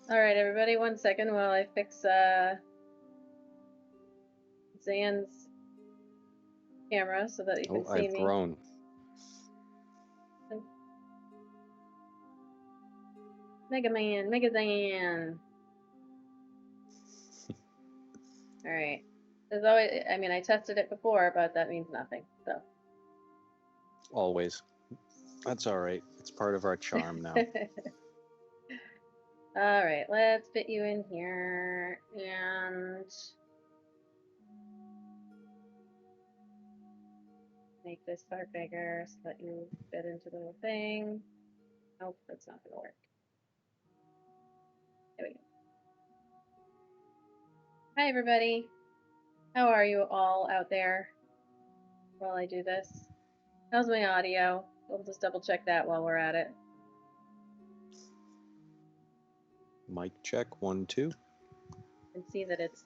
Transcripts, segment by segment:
All right, everybody, 1 second while I fix Zan's camera so that you can see I've me. grown. Mega Man, Mega Zan. All right. There's always, I mean, I tested it before, but that means nothing. So. Always. That's all right. It's part of our charm now. All right, let's fit you in here and make this part bigger so that you fit into the little thing. Nope, that's not gonna work. There we go. Hi, everybody. How are you all out there while I do this? How's my audio? We'll just double check that while we're at it. Mic check, 1, 2. And see that it's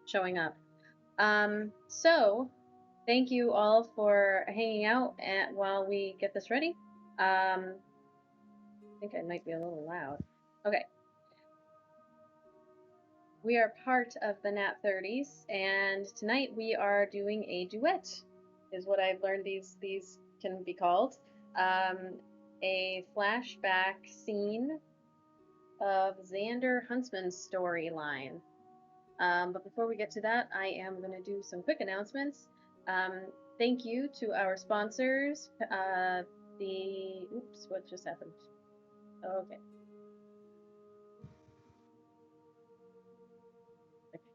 showing up. So thank you all for hanging out while we get this ready. I think I might be a little loud. Okay. We are part of the Nat 30s, and tonight we are doing a duet, is what I've learned these can be called. A flashback scene of Xander Huntsman's storyline. But before we get to that, I am going to do some quick announcements. Thank you to our sponsors. Oops, what just happened? Okay.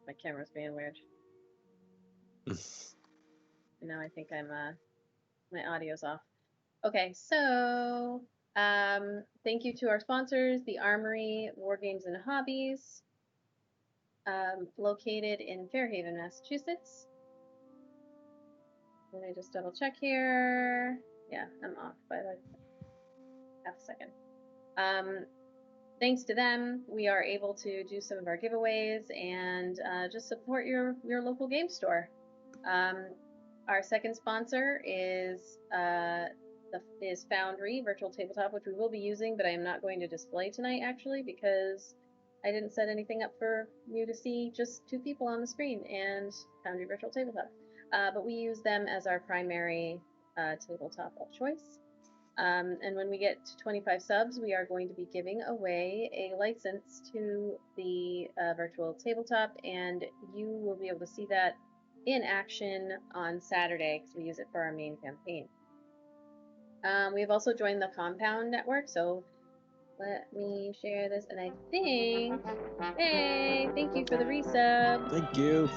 My camera's being weird. Now I think I'm, my audio's off. Okay, so, thank you to our sponsors, the Armory, War Games and Hobbies, located in Fairhaven, Massachusetts. Let me just double check here. Yeah, I'm off by like half a second. Thanks to them, we are able to do some of our giveaways and just support your local game store. Our second sponsor is Foundry Virtual Tabletop, which we will be using, but I am not going to display tonight actually because I didn't set anything up for you to see just 2 people on the screen and Foundry Virtual Tabletop. But we use them as our primary tabletop of choice. And when we get to 25 subs, we are going to be giving away a license to the virtual tabletop, and you will be able to see that in action on Saturday because we use it for our main campaign. We've also joined the Compound Network, so let me share this, and I think, hey, thank you for the resub. Thank you.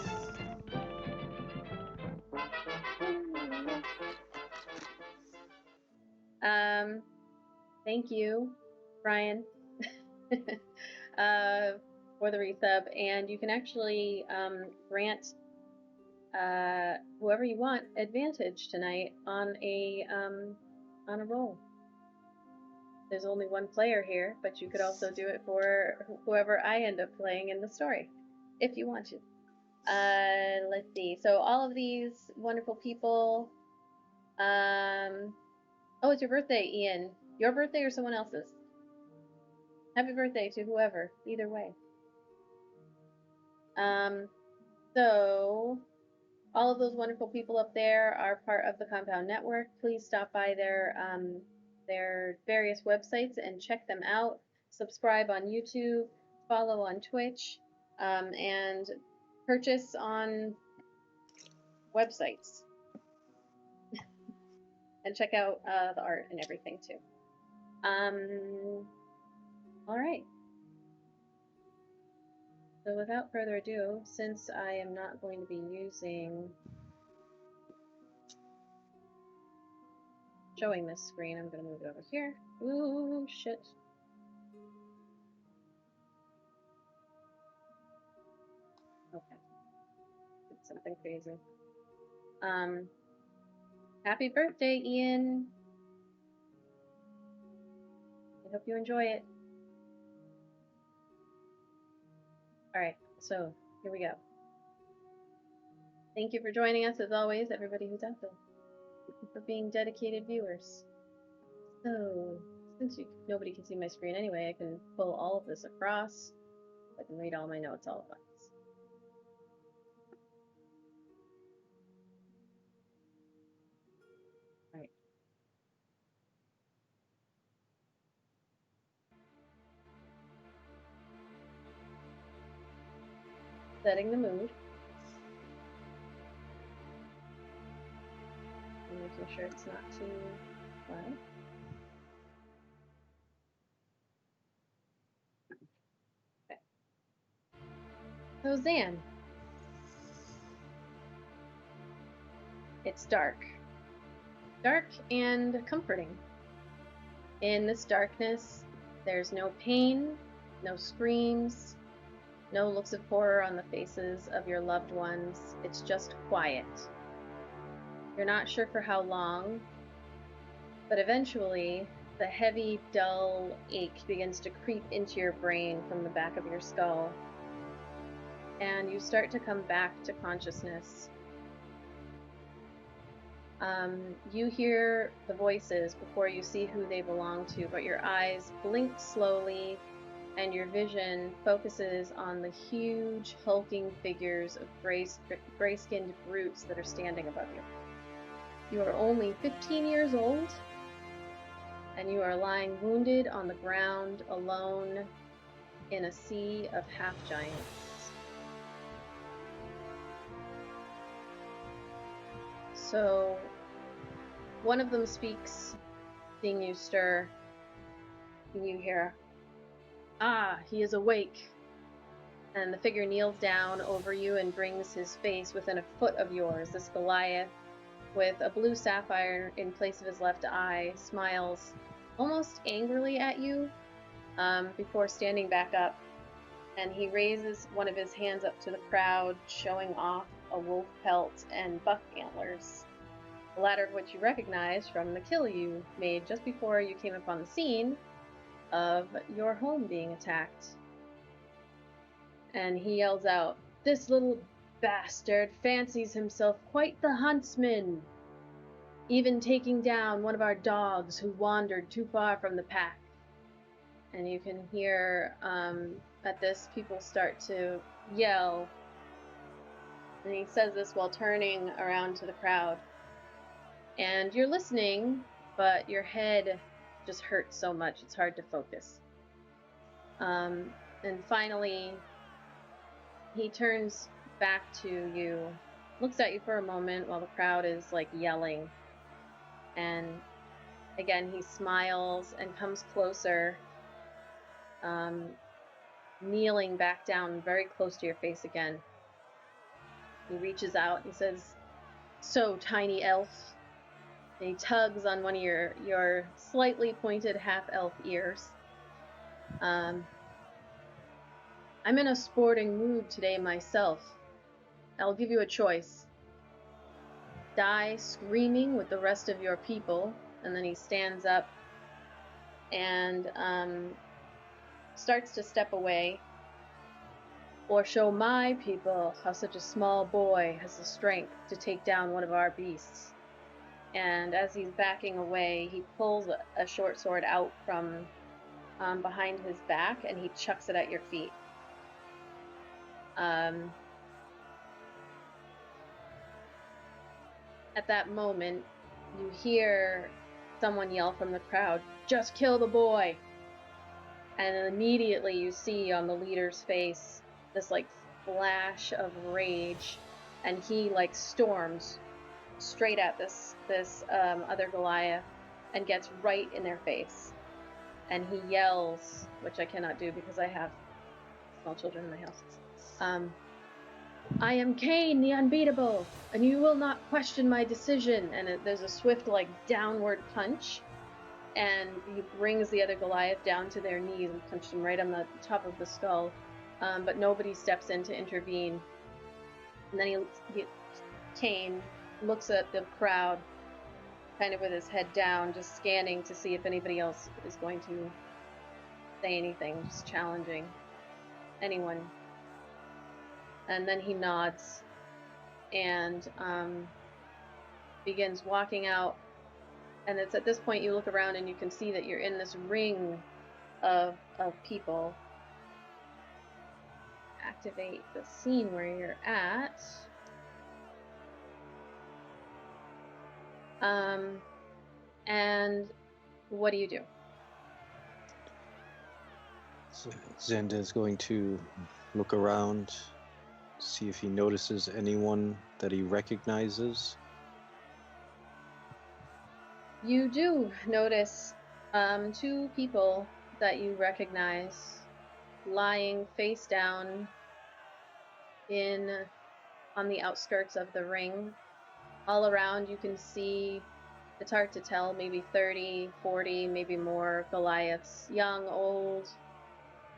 Thank you, Brian, for the resub, and you can actually grant whoever you want advantage tonight on a roll. There's only 1 player here, but you could also do it for whoever I end up playing in the story, if you want to. Let's see. So all of these wonderful people. Oh, it's your birthday, Ian. Your birthday or someone else's? Happy birthday to whoever, either way. So all of those wonderful people up there are part of the Compound Network. Please stop by their various websites and check them out. Subscribe on YouTube, follow on Twitch, and purchase on websites. And check out the art and everything too. All right. So without further ado, since I am not going to be showing this screen, I'm going to move it over here. Ooh, shit. Okay. Did something crazy. Happy birthday, Ian. I hope you enjoy it. All right. So, here we go. Thank you for joining us, as always, everybody who's out there. Thank you for being dedicated viewers. So, since nobody can see my screen anyway, I can pull all of this across. I can read all my notes all at once. All right. Setting the mood. And making sure it's not too loud. Okay. So, Zan. It's dark. Dark and comforting. In this darkness, there's no pain, no screams, no looks of horror on the faces of your loved ones. It's just quiet. You're not sure for how long, but eventually the heavy, dull ache begins to creep into your brain from the back of your skull, and you start to come back to consciousness. You hear the voices before you see who they belong to, but your eyes blink slowly and your vision focuses on the huge, hulking figures of gray-skinned brutes that are standing above you. You are only 15 years old, and you are lying wounded on the ground, alone in a sea of half-giants. So, one of them speaks, seeing you stir, and you hear, "Ah, he is awake." And the figure kneels down over you and brings his face within a foot of yours. This Goliath, with a blue sapphire in place of his left eye, smiles almost angrily at you before standing back up. And he raises one of his hands up to the crowd, showing off a wolf pelt and buck antlers, the latter of which you recognize from the kill you made just before you came upon the scene of your home being attacked. And he yells out, "This little bastard fancies himself quite the Huntsman, even taking down one of our dogs who wandered too far from the pack." And you can hear at this people start to yell. And he says this while turning around to the crowd. And you're listening, but your head just hurts so much it's hard to focus. And finally, he turns back to you, looks at you for a moment while the crowd is like yelling. And again, he smiles and comes closer, kneeling back down very close to your face again. He reaches out and says, "So, tiny elf." And he tugs on one of your slightly pointed half-elf ears. "I'm in a sporting mood today myself. I'll give you a choice. Die screaming with the rest of your people," and then he stands up and starts to step away, "or show my people how such a small boy has the strength to take down one of our beasts." And as he's backing away, he pulls a short sword out from behind his back and he chucks it at your feet. At that moment, you hear someone yell from the crowd, "Just kill the boy!" And immediately you see on the leader's face this like flash of rage, and he like storms straight at this other Goliath and gets right in their face. And he yells, which I cannot do because I have small children in my house. "I am Cain, the unbeatable, and you will not question my decision." And there's a swift, like, downward punch, and he brings the other Goliath down to their knees and punched him right on the top of the skull. But nobody steps in to intervene. And then Cain looks at the crowd, kind of with his head down, just scanning to see if anybody else is going to say anything, just challenging anyone. And then he nods and begins walking out. And it's at this point you look around and you can see that you're in this ring of people. Activate the scene where you're at. And what do you do? So Xander is going to look around, see if he notices anyone that he recognizes. You do notice two people that you recognize lying face down on the outskirts of the ring. All around you can see, it's hard to tell, maybe 30, 40, maybe more Goliaths, young, old.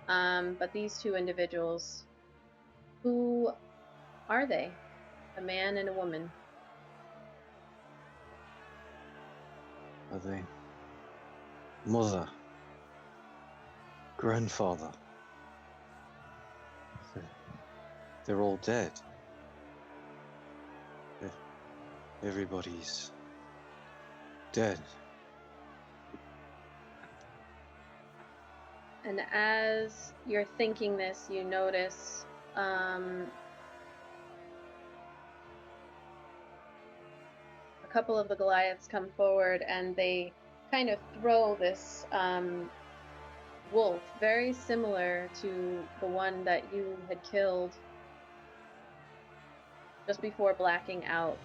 But these two individuals, who are they? A man and a woman. Are they mother, grandfather? They're all dead. Everybody's dead. And as you're thinking this, you notice a couple of the Goliaths come forward and they kind of throw this wolf, very similar to the one that you had killed just before blacking out.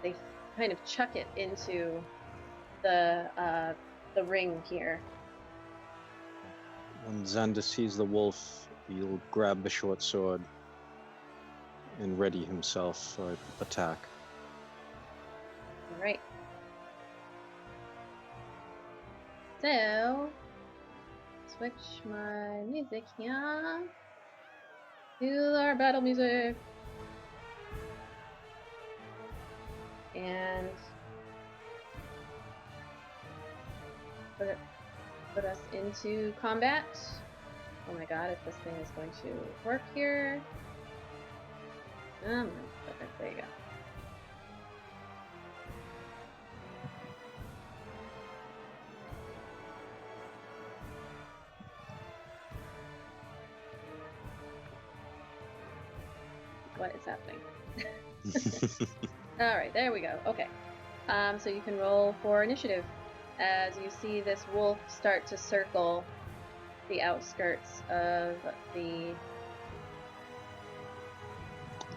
They kind of chuck it into the ring here. When Xander sees the wolf, he'll grab the short sword and ready himself for attack. All right. So, switch my music here to our battle music. And put us into combat. Oh my god, if this thing is going to work here. There you go. What is happening? All right, there we go. Okay. So you can roll for initiative as you see this wolf start to circle the outskirts of the...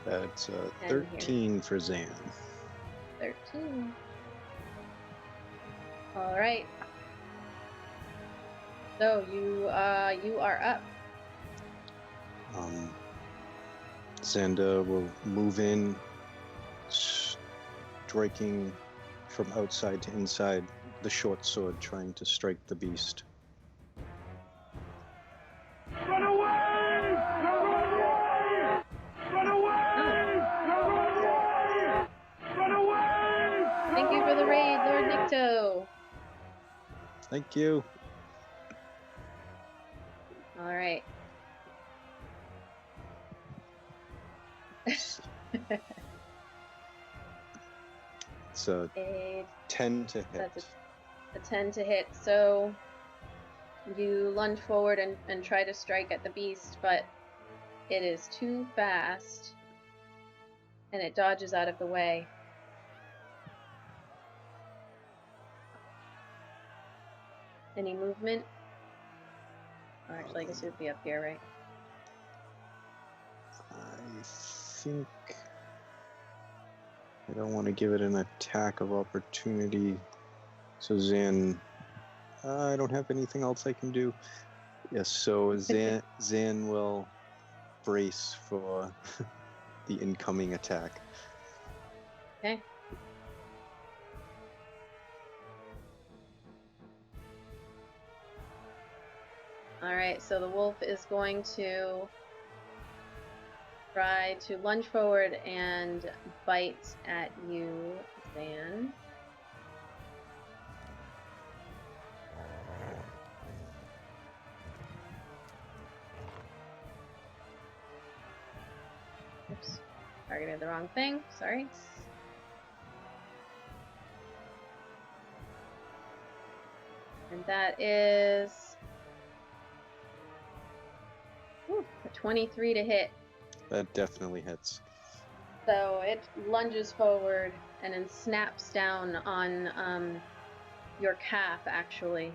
That's 13 for Zan. 13. All right. So you are up. Xander will move in, striking from outside to inside, the short sword trying to strike the beast. Run away! Run away! Run away! Run away! Thank you for the raid, Lord Nikto. Thank you. All right. It's a 10 to hit. That's a 10 to hit. So you lunge forward and try to strike at the beast, but it is too fast and it dodges out of the way. Any movement? Or actually, I guess it would be up here, right? I think I don't want to give it an attack of opportunity. So Zan, I don't have anything else I can do. Yes, so Zan will brace for the incoming attack. Okay. All right, so the wolf is going to try to lunge forward and bite at you, Zan. targeted the wrong thing. Sorry. And that is a 23 to hit. That definitely hits. So it lunges forward and then snaps down on your calf, actually.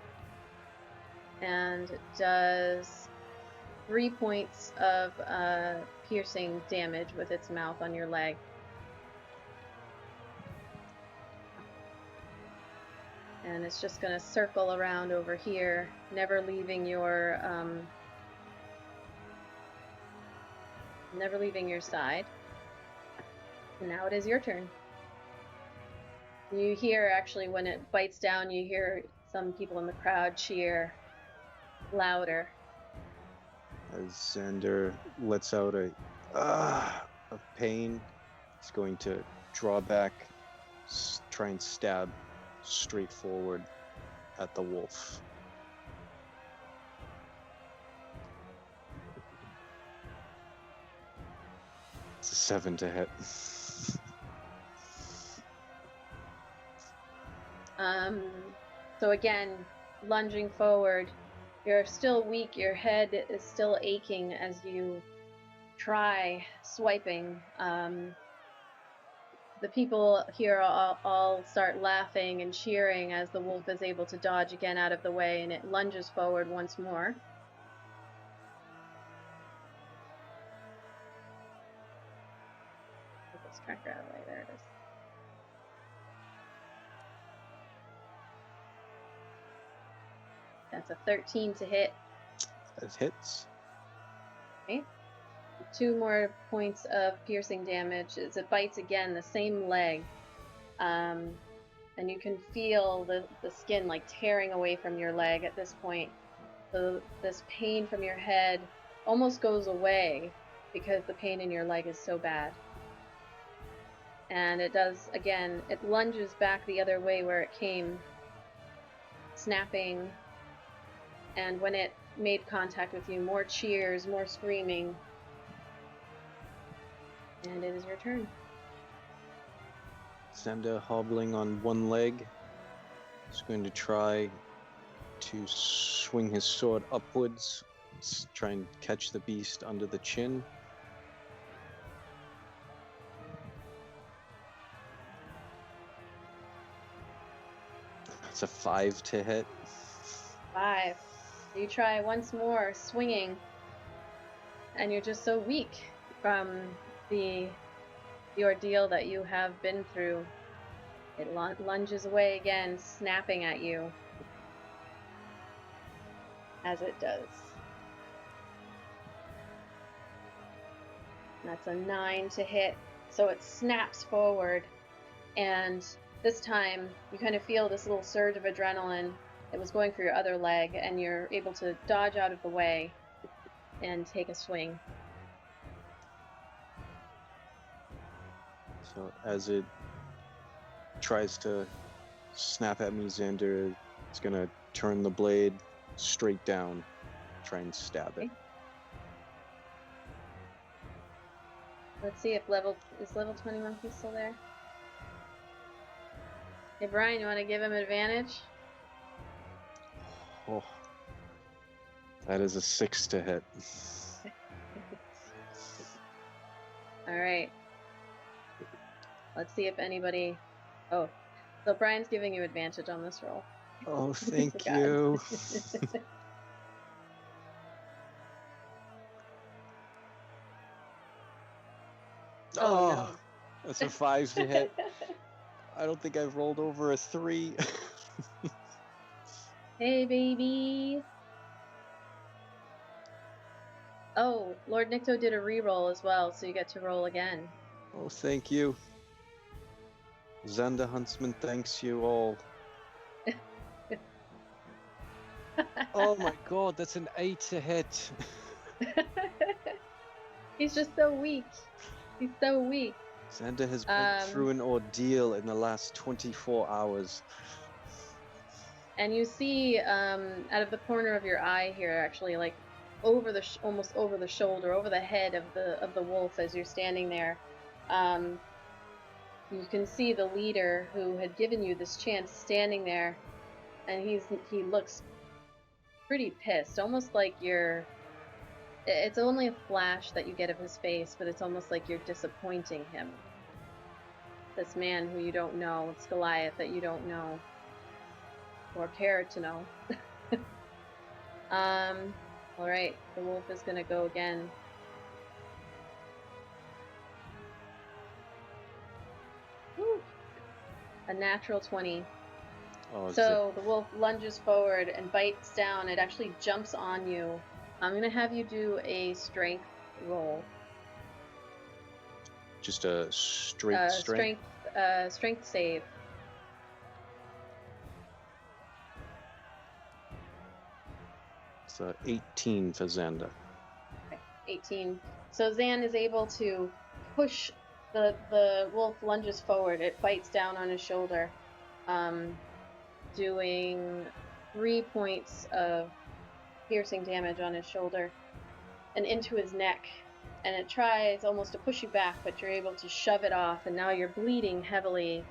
And it does 3 points of piercing damage with its mouth on your leg. And it's just going to circle around over here, never leaving your side. And now it is your turn. You hear, actually, when it bites down, you hear some people in the crowd cheer louder. As Xander lets out a of pain, he's going to draw back, try and stab straight forward at the wolf. It's a 7 to hit. So again, lunging forward, you're still weak, your head is still aching as you try swiping. The people here all start laughing and cheering as the wolf is able to dodge again out of the way, and it lunges forward once more. Get this tracker out of the way. There it is. That's a 13 to hit. That hits. Okay. 2 more points of piercing damage as it bites again, the same leg. And you can feel the skin like tearing away from your leg at this point. So this pain from your head almost goes away because the pain in your leg is so bad. And it does, again, it lunges back the other way where it came, snapping. And when it made contact with you, more cheers, more screaming. And it is your turn. Xander, hobbling on one leg, is going to try to swing his sword upwards, try and catch the beast under the chin. That's a 5 to hit. 5. You try once more, swinging, and you're just so weak from the ordeal that you have been through. It lunges away again, snapping at you, as it does. That's a 9 to hit, so it snaps forward, and this time you kind of feel this little surge of adrenaline that was going for your other leg, and you're able to dodge out of the way and take a swing. So as it tries to snap at me, Xander is going to turn the blade straight down, try and stab it. Okay. Let's see if level 20 monkey still there. Hey Brian, you want to give him advantage? Oh, that is a 6 to hit. All right. Let's see if anybody... Oh, so Brian's giving you advantage on this roll. Oh, thank God. you. Oh, no. That's a 5 to hit. I don't think I've rolled over a 3. Hey, baby. Oh, Lord Nikto did a reroll as well, so you get to roll again. Oh, thank you. Xander Huntsman thanks you all. Oh my god, that's an 8 to hit. He's just so weak. He's so weak. Xander has been through an ordeal in the last 24 hours. And you see, out of the corner of your eye here, actually, like over the almost over the shoulder, over the head of the wolf, as you're standing there, You can see the leader who had given you this chance standing there, and he looks pretty pissed, almost like it's only a flash that you get of his face, but it's almost like you're disappointing him. This man who you don't know, it's Goliath that you don't know or care to know. All right, the wolf is gonna go again. Woo. A natural 20. Oh, So the wolf lunges forward and bites down. It actually jumps on you. I'm gonna have you do a strength roll. just a straight strength. Strength save. It's 18 for Xander. Okay, 18. So Zan is able to push the wolf lunges forward. It bites down on his shoulder, doing 3 points of piercing damage on his shoulder and into his neck. And it tries almost to push you back, but you're able to shove it off, and now you're bleeding heavily.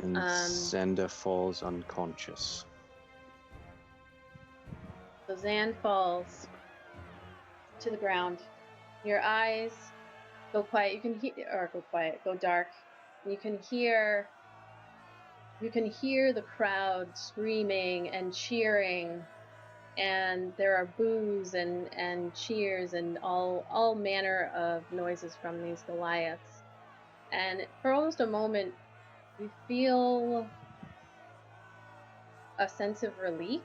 And Xander falls unconscious. So Zan falls to the ground. Your eyes go quiet. You can go dark. And you can hear the crowd screaming and cheering, and there are boos and cheers and all manner of noises from these Goliaths. And for almost a moment, you feel a sense of relief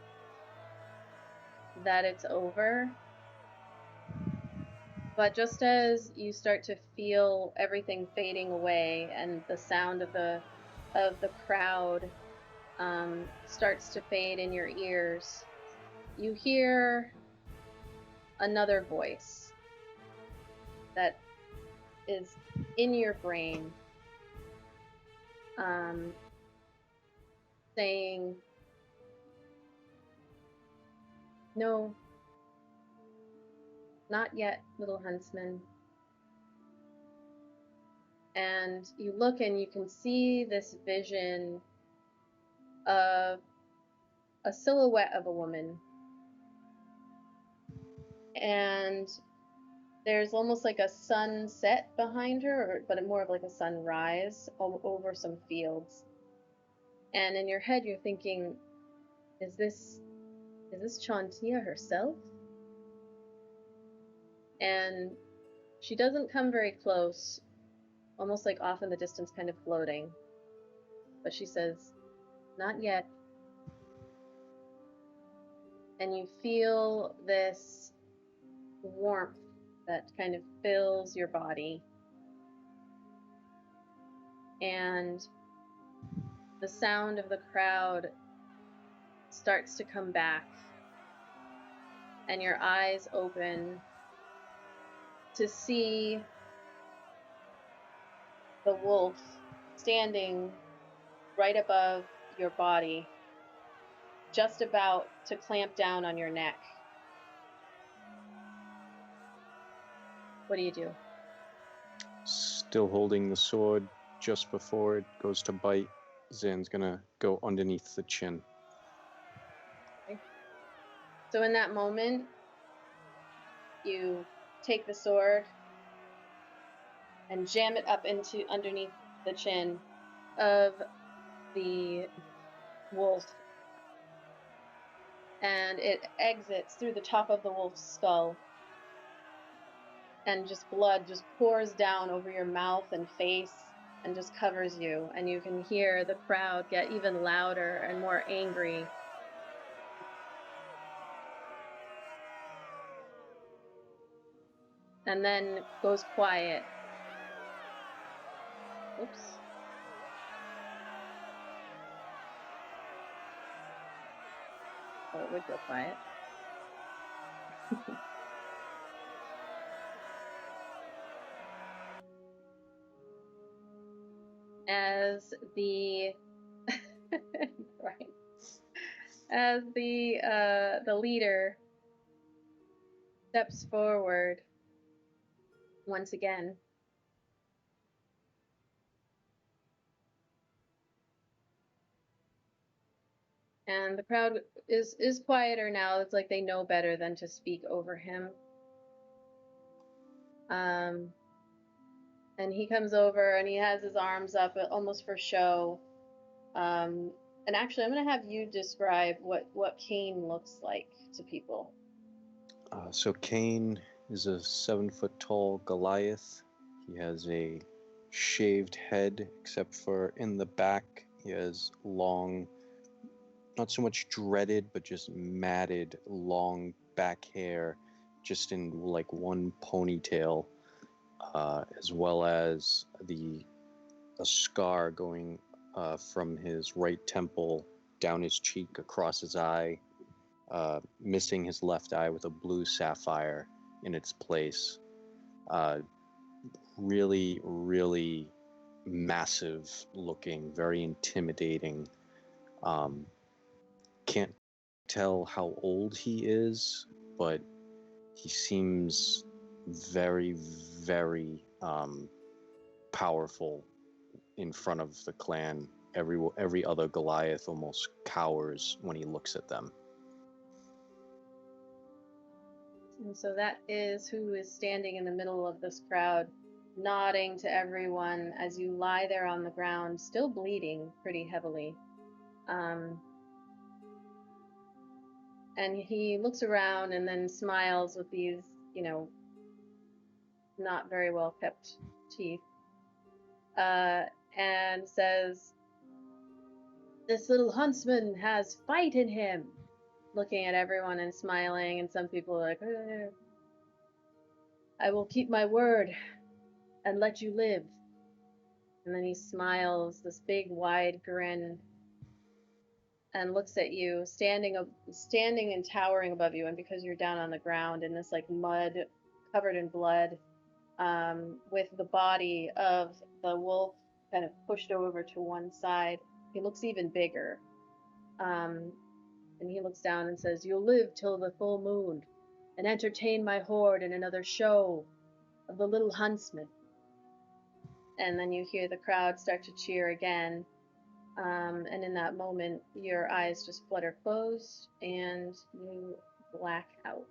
that it's over. But just as you start to feel everything fading away and the sound of the crowd starts to fade in your ears, you hear another voice that is in your brain, saying, "No, not yet, little huntsman." And you look and you can see this vision of a silhouette of a woman. And there's almost like a sunset behind her, but more of like a sunrise over some fields. And in your head, you're thinking, is this Chantia herself? And she doesn't come very close, almost like off in the distance, kind of floating. But she says, "Not yet." And you feel this warmth that kind of fills your body. And the sound of the crowd starts to come back. And your eyes open to see the wolf standing right above your body, just about to clamp down on your neck. What do you do? Still holding the sword, just before it goes to bite, Zan's gonna go underneath the chin. Okay. So in that moment, you take the sword and jam it up into underneath the chin of the wolf, and it exits through the top of the wolf's skull, and just blood just pours down over your mouth and face and just covers you, and you can hear the crowd get even louder and more angry. And then goes quiet. Oops. Oh, it would go quiet. As the right, as the leader steps forward once again, And the crowd is quieter now. It's like they know better than to speak over him. And he comes over and he has his arms up almost for show. And actually, I'm going to have you describe what Cain looks like to people. So Cain is a 7-foot-tall Goliath. He has a shaved head, except for in the back, he has long, not so much dreaded, but just matted, long back hair, just in like one ponytail, as well as a scar going from his right temple down his cheek across his eye, missing his left eye with a blue sapphire in its place. Really, really massive looking, very intimidating. Can't tell how old he is, but he seems very, very powerful in front of the clan. Every other Goliath almost cowers when he looks at them. And so that is who is standing in the middle of this crowd, nodding to everyone as you lie there on the ground, still bleeding pretty heavily. And he looks around and then smiles with these, not very well kept teeth, and says, "This little huntsman has fight in him," looking at everyone and smiling, and some people are like, "I will keep my word and let you live." And then he smiles, this big wide grin, and looks at you, standing and towering above you. And because you're down on the ground in this like mud covered in blood, with the body of the wolf kind of pushed over to one side, he looks even bigger. And he looks down and says, "You'll live till the full moon and entertain my horde in another show of the little huntsman." And then you hear the crowd start to cheer again. And in that moment, your eyes just flutter closed and you black out.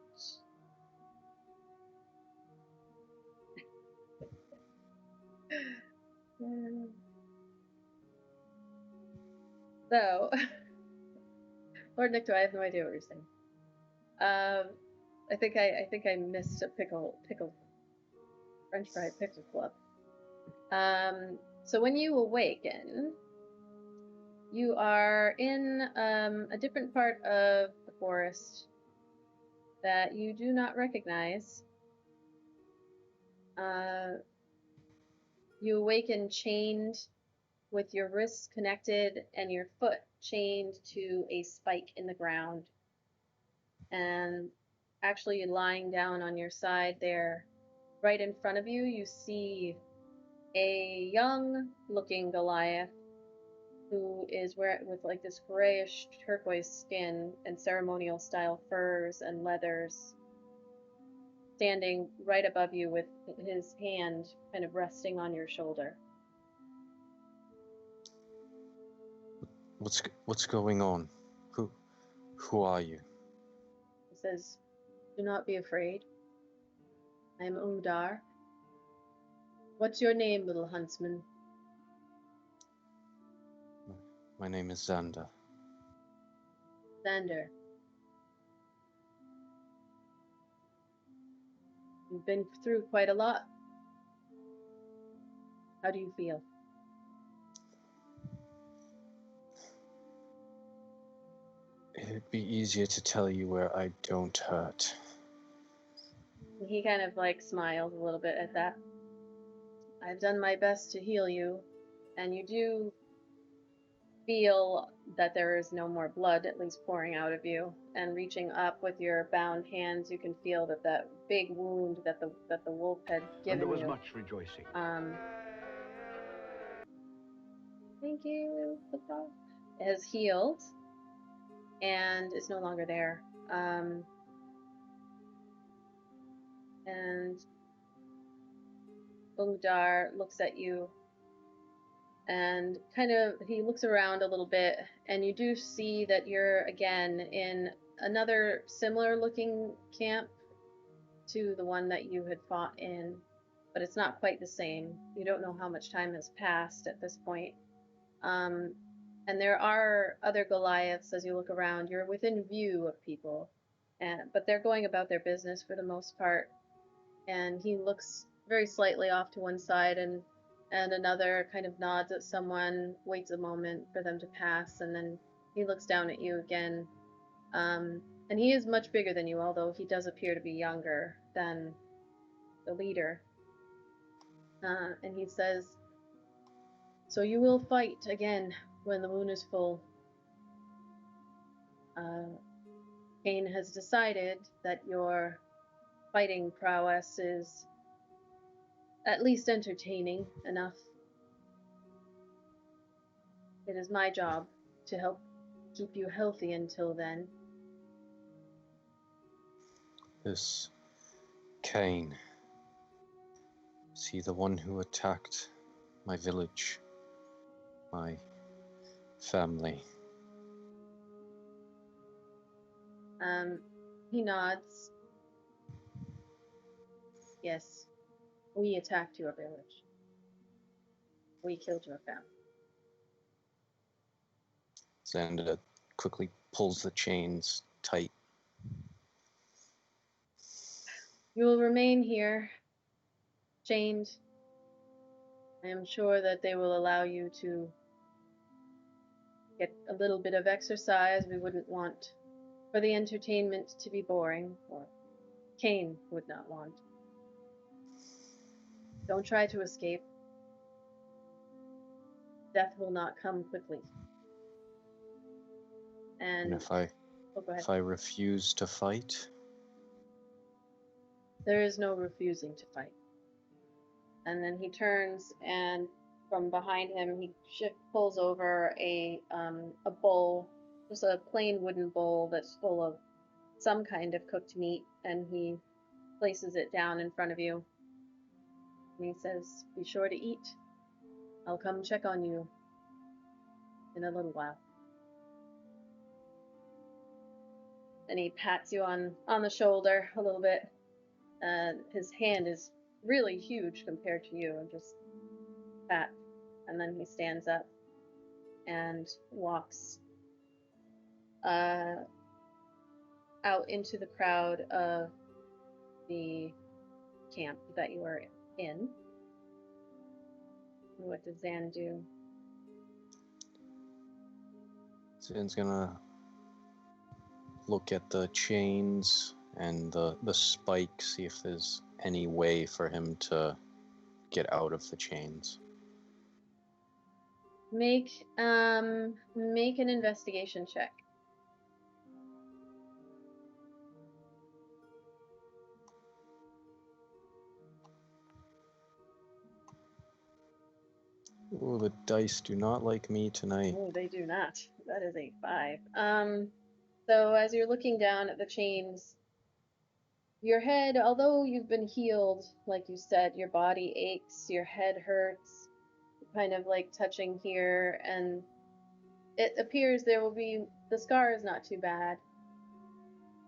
So, Lord Nicto, I have no idea what you're saying. I think I missed a pickle French fry pickle club. So when you awaken, you are in a different part of the forest that you do not recognize. You awaken chained with your wrists connected and your foot chained to a spike in the ground. And actually lying down on your side there, right in front of you, you see a young looking Goliath who is with like this grayish turquoise skin and ceremonial style furs and leathers, standing right above you with his hand kind of resting on your shoulder. What's going on? Who are you? He says, "Do not be afraid. I am Umdar. What's your name, little huntsman?" My name is Xander. "Xander. You've been through quite a lot. How do you feel?" It'd be easier to tell you where I don't hurt. He kind of like smiles a little bit at that. "I've done my best to heal you, and you do feel that there is no more blood, at least pouring out of you. And reaching up with your bound hands, you can feel that big wound that the wolf had given And there was you. much rejoicing. Thank you. Has healed and is no longer there. And Buludar looks at you and kind of he looks around a little bit, and you do see that you're again in another similar looking camp to the one that you had fought in, but it's not quite the same. You don't know how much time has passed at this point. Um, and there are other Goliaths as you look around. You're within view of people, but they're going about their business for the most part. And he looks very slightly off to one side, and another kind of nods at someone, waits a moment for them to pass, and then he looks down at you again. And he is much bigger than you, although he does appear to be younger than the leader. And he says, "So you will fight again when the moon is full. Kane has decided that your fighting prowess is at least entertaining enough. It is my job to help keep you healthy until then." This Cain, is he the one who attacked my village, my family? He nods. "Yes, we attacked your village. We killed your family." Xander quickly pulls the chains tight. "You will remain here, chained. I am sure that they will allow you to get a little bit of exercise. We wouldn't want for the entertainment to be boring, or Kane would not want. Don't try to escape. Death will not come quickly." And And, oh, go ahead. if I refuse to fight? "There is no refusing to fight." And then he turns, and from behind him, he pulls over a bowl, just a plain wooden bowl that's full of some kind of cooked meat, and he places it down in front of you. And he says, "Be sure to eat. I'll come check on you in a little while." And he pats you on the shoulder a little bit. His hand is really huge compared to you, and just pat. And then he stands up and walks out into the crowd of the camp that you are in. What does Zan do? Zan's gonna look at the chains and the spike, see if there's any way for him to get out of the chains. Make an investigation check. Ooh, the dice do not like me tonight. Oh, they do not. That is a 5. So as you're looking down at the chains, your head, although you've been healed, like you said, your body aches, your head hurts, kind of like touching here, and it appears the scar is not too bad,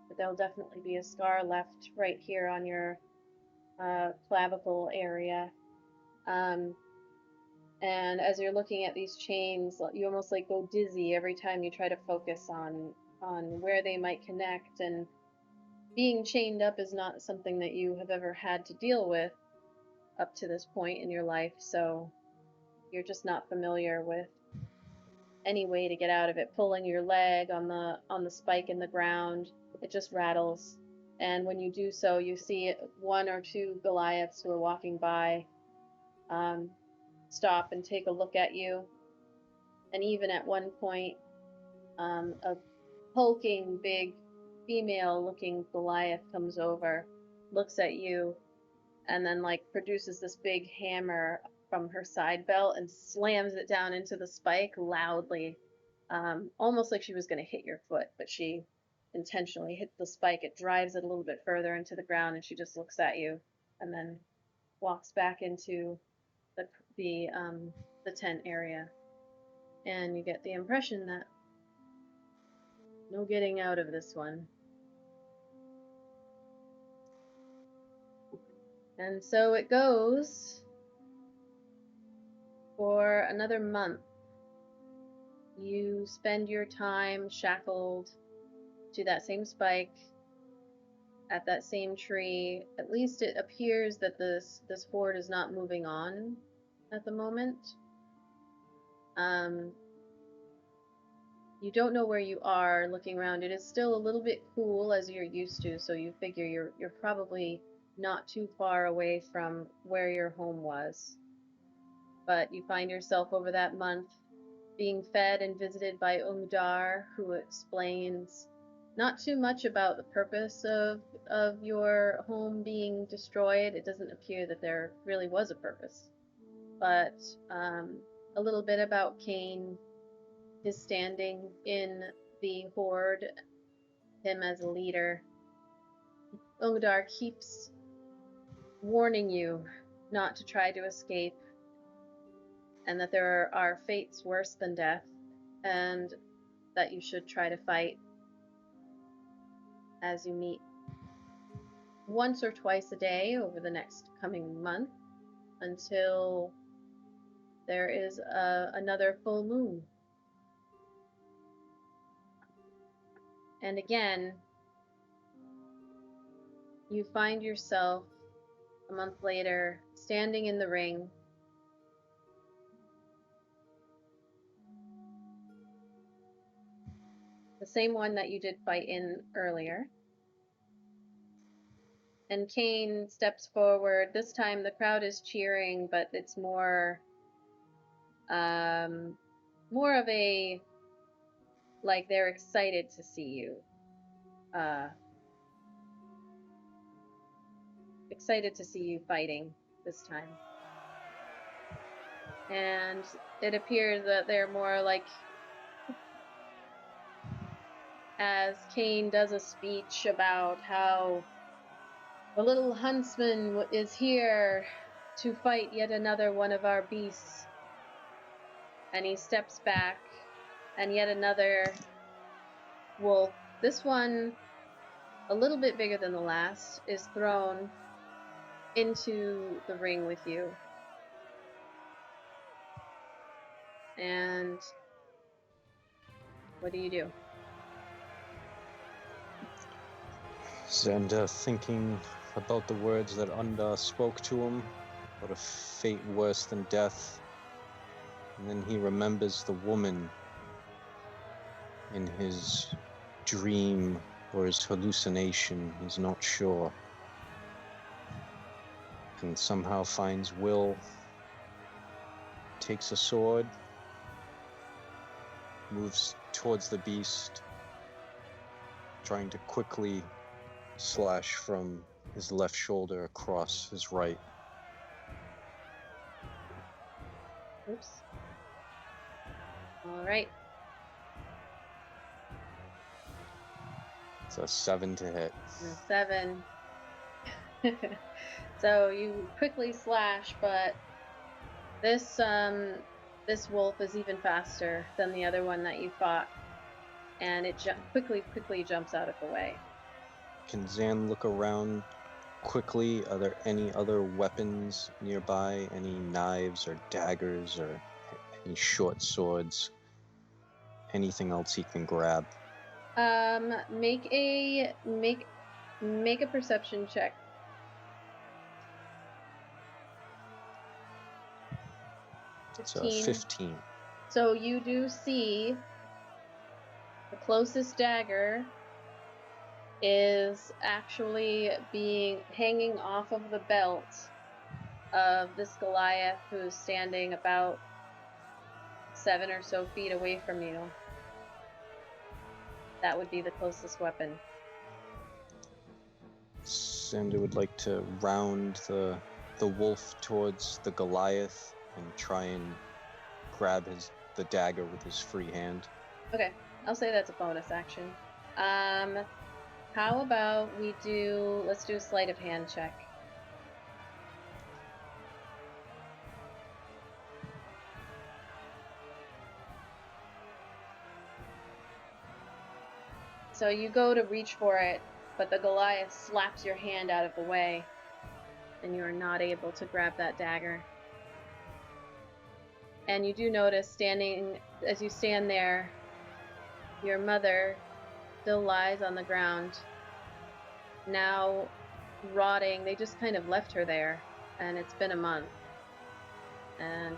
but there'll definitely be a scar left right here on your clavicle area. And as you're looking at these chains, you almost like go dizzy every time you try to focus on where they might connect. And being chained up is not something that you have ever had to deal with up to this point in your life, so you're just not familiar with any way to get out of it. Pulling your leg on the spike in the ground, it just rattles. And when you do so, you see one or two Goliaths who are walking by stop and take a look at you. And even at one point, a hulking, big, female-looking Goliath comes over, looks at you, and then like produces this big hammer from her side belt and slams it down into the spike loudly, almost like she was going to hit your foot, but she intentionally hit the spike. It drives it a little bit further into the ground, and she just looks at you and then walks back into the the tent area. And you get the impression that no getting out of this one. And so it goes for another month. You spend your time shackled to that same spike at that same tree. At least it appears that this horde is not moving on at the moment. You don't know where you are looking around. It is still a little bit cool as you're used to, so you figure you're probably not too far away from where your home was. But you find yourself over that month being fed and visited by Ungdar, who explains not too much about the purpose of your home being destroyed. It doesn't appear that there really was a purpose. But a little bit about Cain, his standing in the horde, him as a leader. Ungdar keeps warning you not to try to escape, and that there are fates worse than death, and that you should try to fight as you meet once or twice a day over the next coming month until there is another full moon. And again, you find yourself a month later standing in the ring, the same one that you did fight in earlier. And Cain steps forward. This time the crowd is cheering, but it's more of a, like, they're excited to see you. Excited to see you fighting this time. And it appears that they're more like, as Cain does a speech about how the little Huntsman is here to fight yet another one of our beasts. And he steps back, and yet another wolf, this one a little bit bigger than the last, is thrown into the ring with you. And what do you do? Xander, thinking about the words that Unda spoke to him, about a fate worse than death, and then he remembers the woman in his dream or his hallucination, he's not sure, and somehow finds will, takes a sword, moves towards the beast, trying to quickly slash from his left shoulder across his right. Oops. All right. It's a 7 to hit. And a 7. So you quickly slash, but this wolf is even faster than the other one that you fought, and it quickly jumps out of the way. Can Zan look around quickly? Are there any other weapons nearby? Any knives or daggers or any short swords? Anything else he can grab? Make a perception check. It's a 15. So you do see the closest dagger is actually hanging off of the belt of this Goliath, who's standing about 7 or so feet away from you. That would be the closest weapon. Xander would like to round the wolf towards the Goliath and try and grab the dagger with his free hand. Okay, I'll say that's a bonus action. How about let's do a sleight of hand check. So you go to reach for it, but the Goliath slaps your hand out of the way, and you are not able to grab that dagger. And you do notice, as you stand there, your mother still lies on the ground, now rotting. They just kind of left her there, and it's been a month. And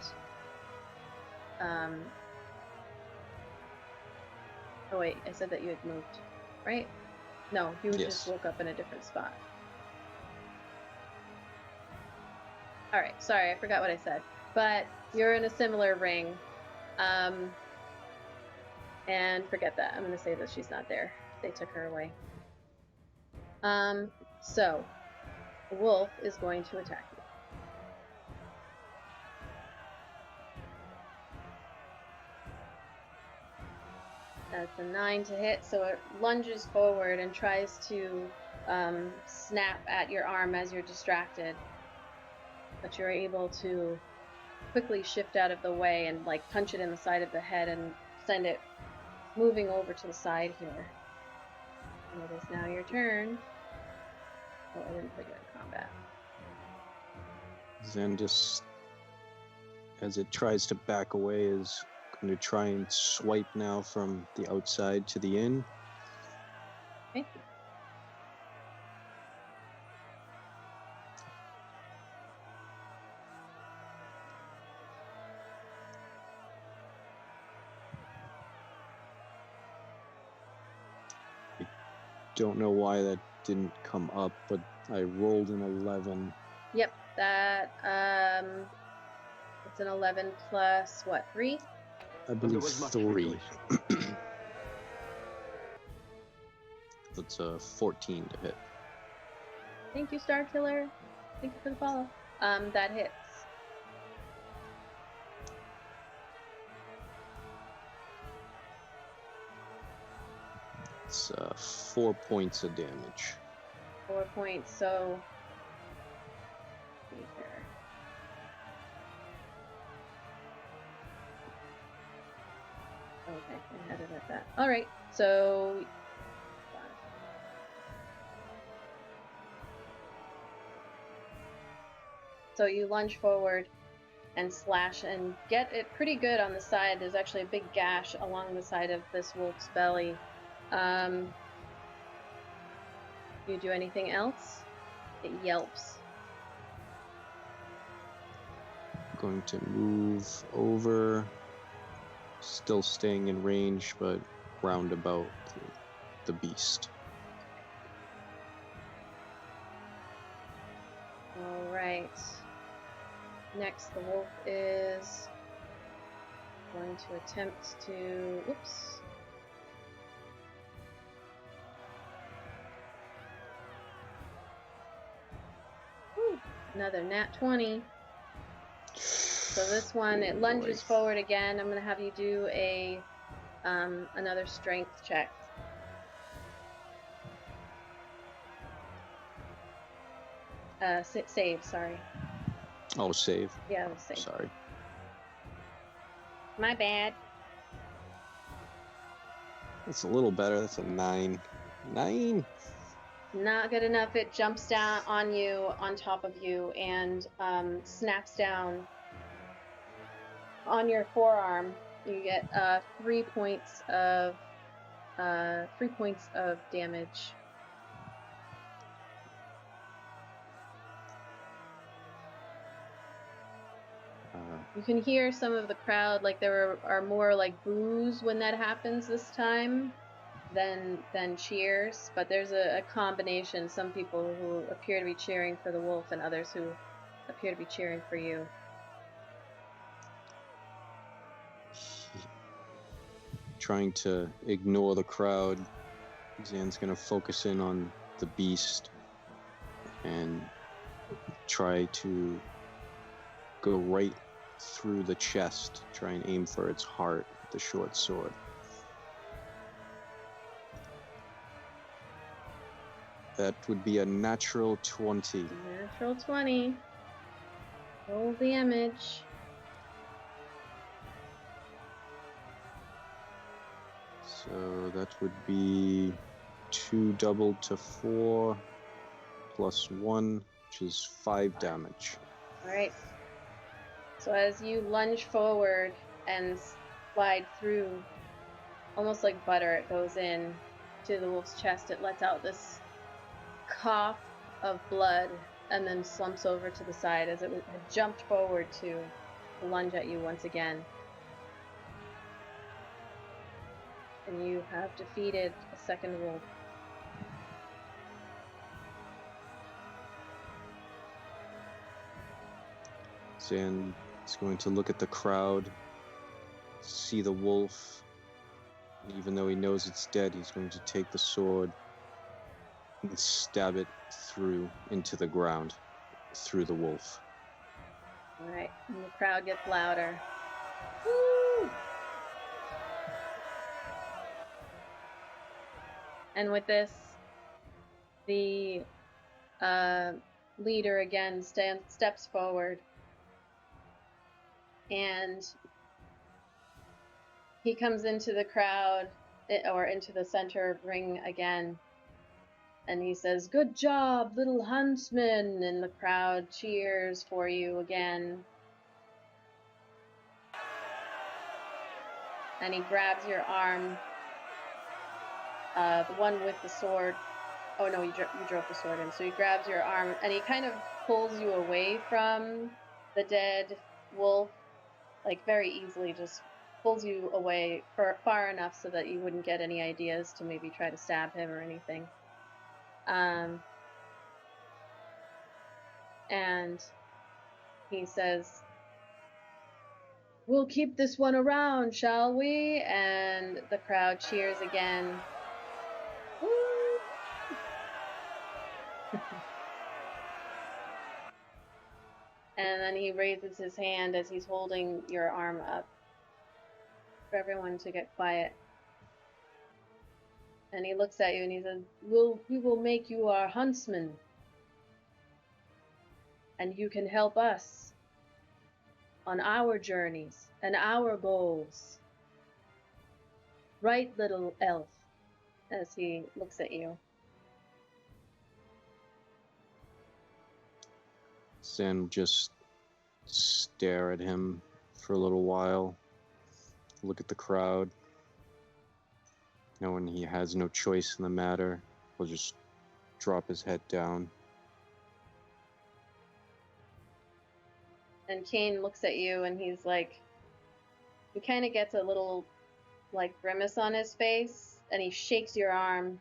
oh wait, I said that you had moved, right? No, you Yes. just woke up in a different spot. Alright, sorry, I forgot what I said. But you're in a similar ring. And forget that. I'm going to say that she's not there. They took her away. So, the wolf is going to attack you. That's a 9 to hit, so it lunges forward and tries to snap at your arm as you're distracted. But you're able to quickly shift out of the way and like punch it in the side of the head and send it moving over to the side here. And it is now your turn. Oh, I didn't put you in combat. Zen just, as it tries to back away, is going to try and swipe now from the outside to the in. Okay. Don't know why that didn't come up, but I rolled an 11. Yep, that it's an 11 plus what, 3? I But there believe was much 3. rejoicing. That's a 14 to hit. Thank you, Star Killer. Thank you for the follow. That hits. It's 4 points of damage. 4 points, so let's see here. Okay, I had it at that. Alright, so you lunge forward and slash and get it pretty good on the side. There's actually a big gash along the side of this wolf's belly. You do anything else? It yelps. Going to move over, still staying in range, but round about the beast. Alright. Next, the wolf is going to attempt to... Oops. Whew, another nat 20. So this one, it lunges forward again. I'm going to have you do a another strength check. Save, sorry. Oh, save. Yeah, it was save. Sorry. My bad. That's a little better. That's a 9. 9? Not good enough. It jumps down on you, on top of you, and snaps down on your forearm. You get 3 points of 3 points of damage. You can hear some of the crowd, like there are more like boos when that happens this time than cheers, but there's a combination. Some people who appear to be cheering for the wolf and others who appear to be cheering for you. Trying to ignore the crowd, Zan's going to focus in on the beast and try to go right through the chest, try and aim for its heart with the short sword. That would be a natural 20. Natural 20. Roll damage. So that would be 2 doubled to 4 plus 1, which is 5 damage. All right. So as you lunge forward and slide through, almost like butter, it goes in to the wolf's chest. It lets out this cough of blood and then slumps over to the side as it had jumped forward to lunge at you once again. And you have defeated a second wolf. Zan is going to look at the crowd, see the wolf. Even though he knows it's dead, he's going to take the sword and stab it through into the ground, through the wolf. All right, and the crowd gets louder. Woo! And with this, the leader again steps forward, and he comes into the crowd, or into the center ring again, and he says, "Good job, little Huntsman," and the crowd cheers for you again. And he grabs your arm, the one with the sword. Oh no, you drove the sword in. So he grabs your arm, and he kind of pulls you away from the dead wolf, like very easily, just pulls you away far enough so that you wouldn't get any ideas to maybe try to stab him or anything. And he says, "We'll keep this one around, shall we?" And the crowd cheers again. Woo! And then he raises his hand as he's holding your arm up for everyone to get quiet. And he looks at you and he says, "We will make you our huntsman. And you can help us on our journeys and our goals. Right, little elf?" As he looks at you. Zan just stare at him for a little while, look at the crowd, knowing he has no choice in the matter. He'll just drop his head down. And Kane looks at you and he's like, he kind of gets a little like grimace on his face, and he shakes your arm,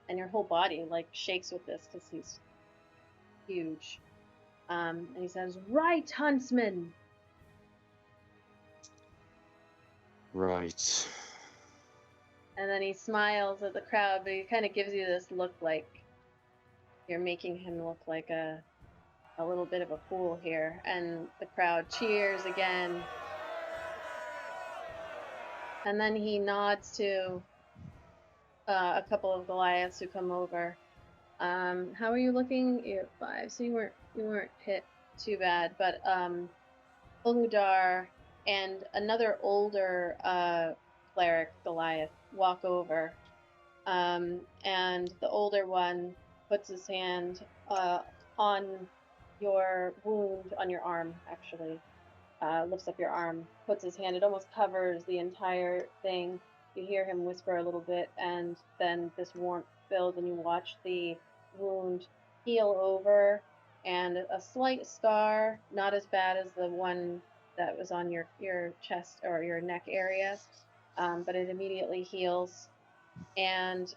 and your whole body like shakes with this because he's huge. And he says, "Right, Huntsman." Right. And then he smiles at the crowd, but he kind of gives you this look like you're making him look like a little bit of a fool here. And the crowd cheers again. And then he nods to a couple of Goliaths who come over. How are you looking? You're at 5, so you weren't hit too bad. But Uludar and another older cleric Goliath walk over, and the older one puts his hand on your wound, on your arm, actually. Lifts up your arm, puts his hand, it almost covers the entire thing. You hear him whisper a little bit, and then this warmth builds, and you watch the wound heal over, and a slight scar, not as bad as the one that was on your chest or your neck area, but it immediately heals. And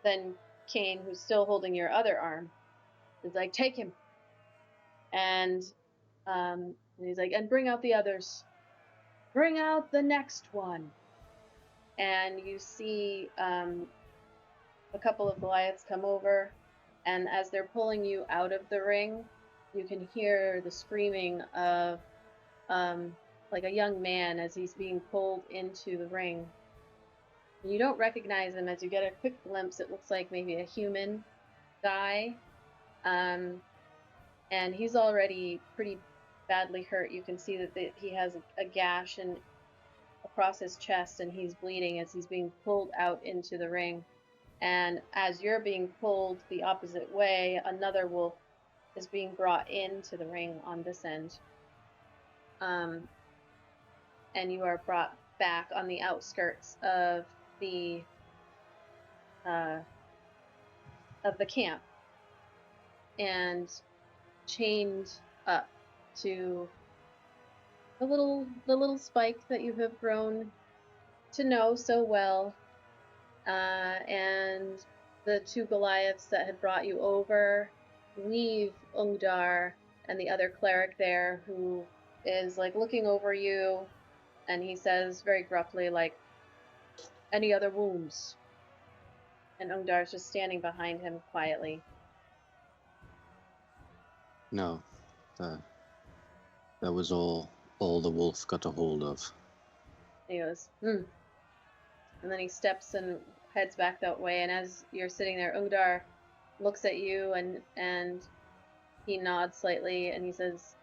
then Kane, who's still holding your other arm, is like, "Take him." And he's like, "And bring out the others. Bring out the next one." And you see a couple of Goliaths come over, and as they're pulling you out of the ring, you can hear the screaming of like a young man as he's being pulled into the ring. You don't recognize him. As you get a quick glimpse, it looks like maybe a human guy. And he's already pretty badly hurt. You can see that he has a gash across his chest, and he's bleeding as he's being pulled out into the ring. And as you're being pulled the opposite way, another wolf is being brought into the ring on this end. And you are brought back on the outskirts of the camp and chained up to the little spike that you have grown to know so well, and the two Goliaths that had brought you over leave Ungdar and the other cleric there, who is like looking over you, and he says very gruffly, like, "Any other wounds?" And Ungdar's just standing behind him quietly. No, that was all the wolf got a hold of. He goes, And then he steps and heads back that way. And as you're sitting there, Ungdar looks at you and he nods slightly and he says,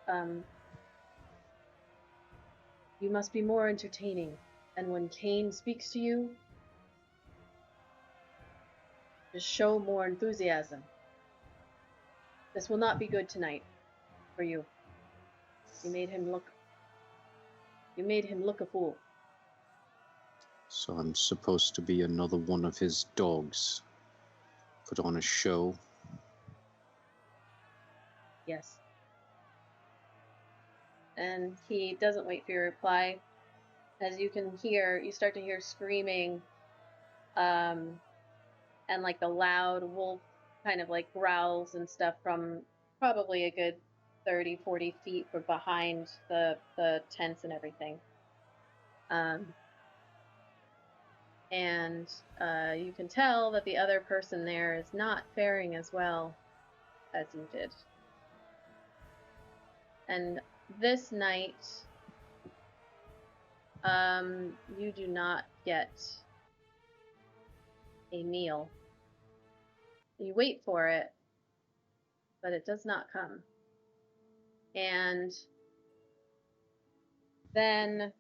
"You must be more entertaining. And when Cain speaks to you, just show more enthusiasm. This will not be good tonight for you. You made him look a fool." So I'm supposed to be another one of his dogs. Put on a show. Yes. And he doesn't wait for your reply. As you start to hear screaming, and like the loud wolf kind of like growls and stuff from probably a good 30, 40 feet from behind the tents and everything. And you can tell that the other person there is not faring as well as you did. And this night, you do not get a meal. You wait for it, but it does not come. And then,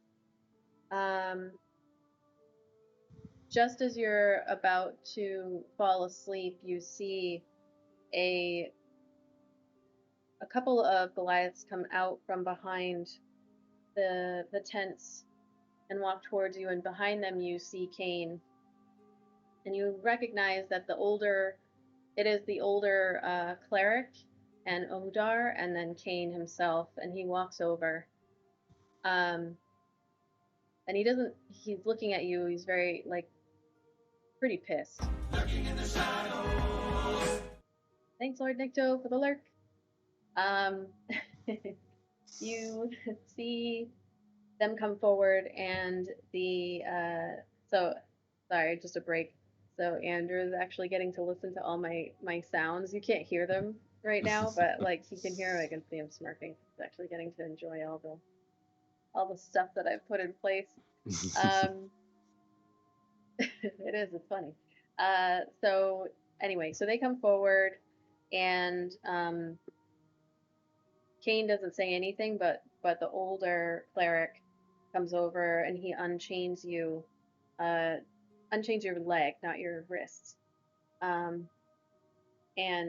just as you're about to fall asleep, you see a couple of Goliaths come out from behind the tents and walk towards you, and behind them you see Cain. And you recognize that it is the older cleric and Ungdar, and then Cain himself, and he walks over. And he's looking at you, he's very, like, pretty pissed. Lurking in the shadows. Thanks, Lord Nikto, for the lurk. You see them come forward, and sorry, just a break. So Andrew is actually getting to listen to all my sounds. You can't hear them right now, but like he can hear, I can see him smirking. He's actually getting to enjoy all the stuff that I've put in place. It's funny. So anyway, so they come forward, and Cain doesn't say anything, but the older cleric comes over and he unchains you, unchains your leg, not your wrist, and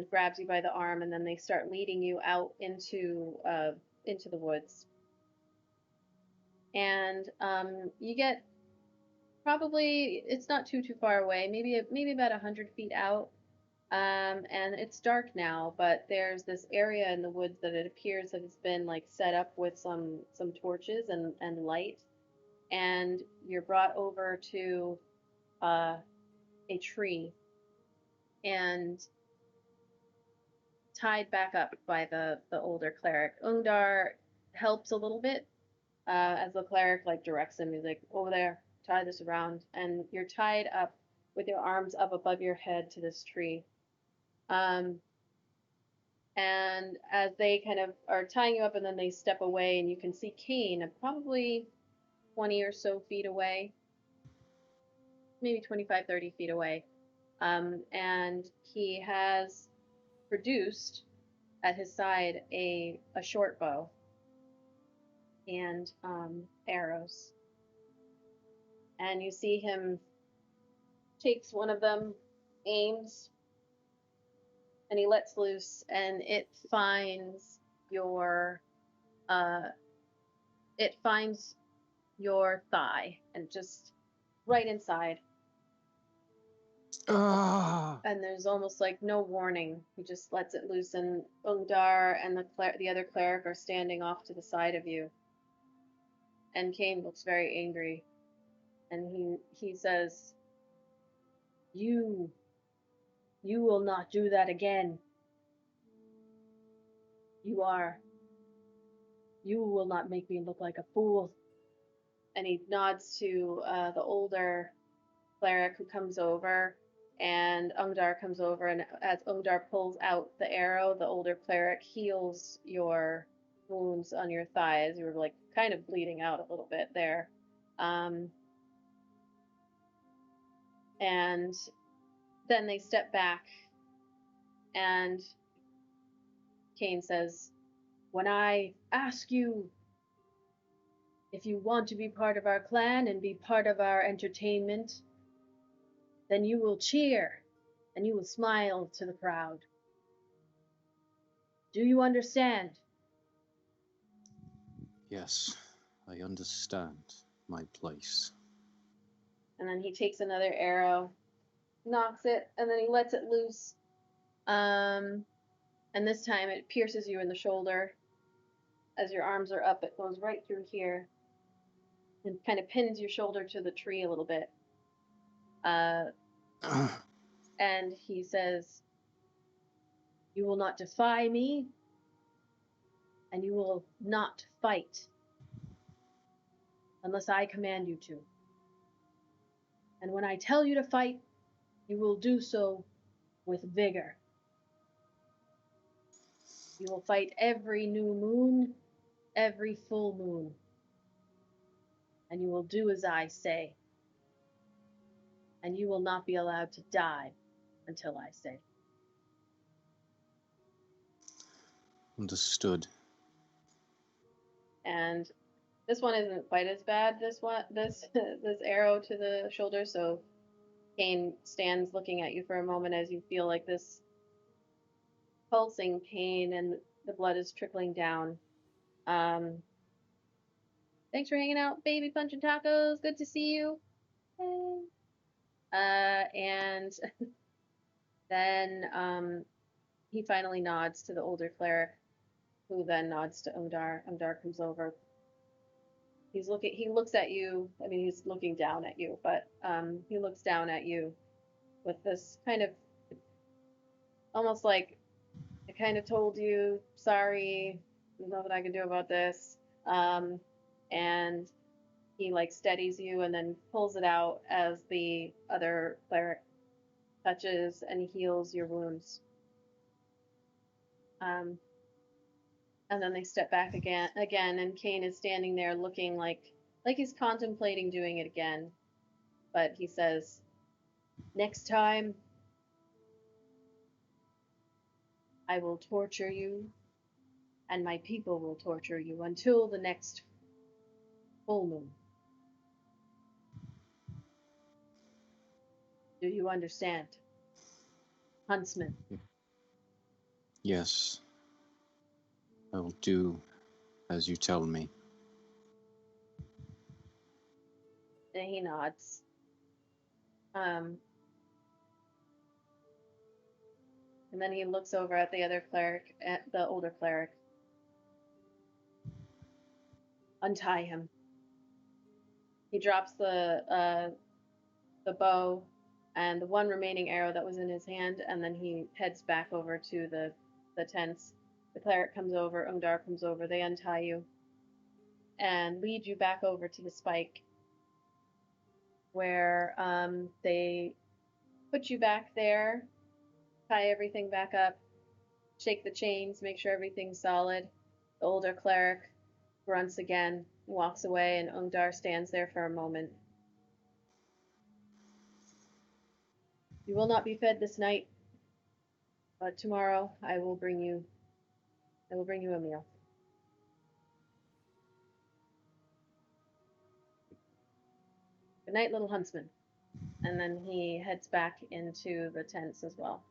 grabs you by the arm, and then they start leading you out into the woods. And you get probably, it's not too far away, maybe about 100 feet out. And it's dark now, but there's this area in the woods that it appears has been like set up with some torches and light, and you're brought over to a tree and tied back up by the older cleric. Ungdar helps a little bit as the cleric like directs him. He's like, "Over there, tie this around," and you're tied up with your arms up above your head to this tree. And as they kind of are tying you up, and then they step away, and you can see Cain probably 20 or so feet away, maybe 25, 30 feet away. And he has produced at his side a short bow and arrows. And you see him takes one of them aims, and he lets loose, and it finds your thigh, and just right inside. Ah! And there's almost like no warning. He just lets it loose, and Ungdar and the other cleric are standing off to the side of you. And Kane looks very angry, and he says, "You will not do that again. You will not make me look like a fool." And he nods to the older cleric who comes over, and Ungdar comes over, and as Ungdar pulls out the arrow, the older cleric heals your wounds on your thighs. You were like kind of bleeding out a little bit there. And then they step back, and Kane says, "When I ask you if you want to be part of our clan and be part of our entertainment, then you will cheer and you will smile to the crowd. Do you understand?" Yes, I understand my place. And then he takes another arrow, knocks it, and then he lets it loose. And this time it pierces you in the shoulder. As your arms are up, it goes right through here and kind of pins your shoulder to the tree a little bit. And he says, "You will not defy me, and you will not fight unless I command you to. And when I tell you to fight, you will do so with vigor. You will fight every new moon, every full moon, and you will do as I say. And you will not be allowed to die until I say." Understood. And this one isn't quite as bad. This arrow to the shoulder. So Kane stands looking at you for a moment as you feel like this pulsing pain, and the blood is trickling down. Thanks for hanging out, baby punch and tacos. Good to see you. Hey. And then he finally nods to the older cleric, who then nods to Ungdar. Ungdar comes over. He looks at you. I mean, he's looking down at you, but he looks down at you with this kind of almost like, "I kind of told you, sorry, there's nothing I can do about this." And he like steadies you and then pulls it out as the other cleric touches and heals your wounds. And then they step back again, and Kane is standing there looking like he's contemplating doing it again. But he says, "Next time, I will torture you, and my people will torture you until the next full moon. Do you understand, Huntsman?" Yes, I will do as you tell me. And he nods. And then he looks over at the other cleric, at the older cleric. "Untie him." He drops the bow and the one remaining arrow that was in his hand, and then he heads back over to the tents. The cleric comes over, Ungdar comes over, they untie you and lead you back over to the spike, where they put you back there, tie everything back up, shake the chains, make sure everything's solid. The older cleric grunts again, walks away, and Ungdar stands there for a moment. "You will not be fed this night, but tomorrow I will bring you a meal." "Good night, little Huntsman." and then he heads back into the tents as well.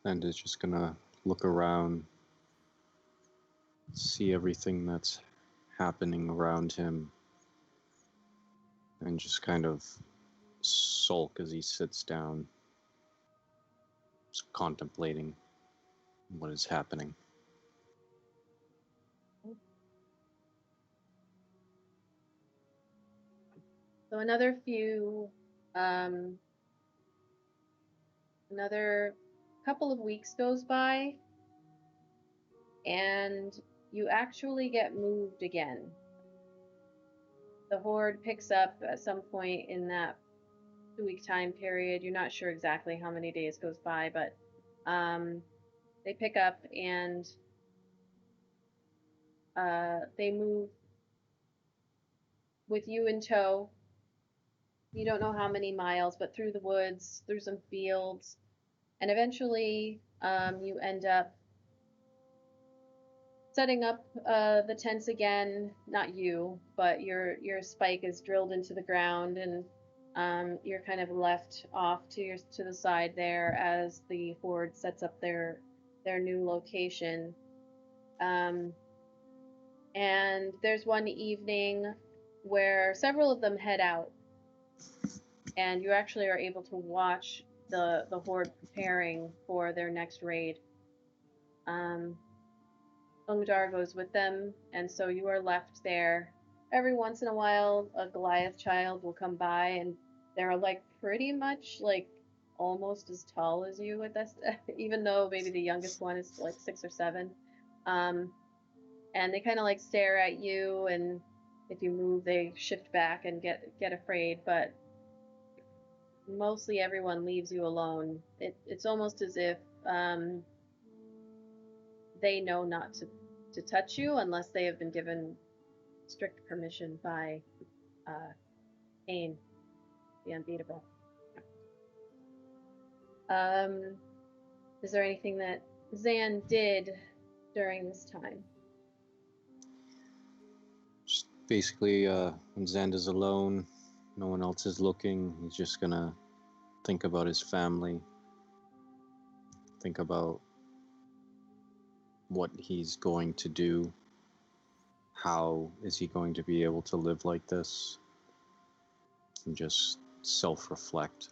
And is just gonna look around, see everything that's happening around him, and just kind of sulk as he sits down, just contemplating what is happening. So another couple of weeks goes by, and you actually get moved again. The horde picks up at some point in that 2-week time period. You're not sure exactly how many days goes by, but they pick up and they move with you in tow. You don't know how many miles, but through the woods, through some fields, and eventually you end up setting up the tents again. Not you, but your spike is drilled into the ground, and you're kind of left off to the side there as the horde sets up their new location. And there's one evening where several of them head out, and you actually are able to watch the horde preparing for their next raid. Ungdar goes with them, and so you are left there. Every once in a while, a Goliath child will come by, and they're like pretty much like almost as tall as you at this, even though maybe the youngest one is like 6 or 7. And they kind of like stare at you, and if you move, they shift back and get afraid. But mostly everyone leaves you alone. It's almost as if they know not to touch you unless they have been given strict permission by Cain, the unbeatable. Is there anything that Zan did during this time? Just basically, when Xander's alone, no one else is looking, he's just gonna think about his family, think about what he's going to do, how is he going to be able to live like this, and just self-reflect.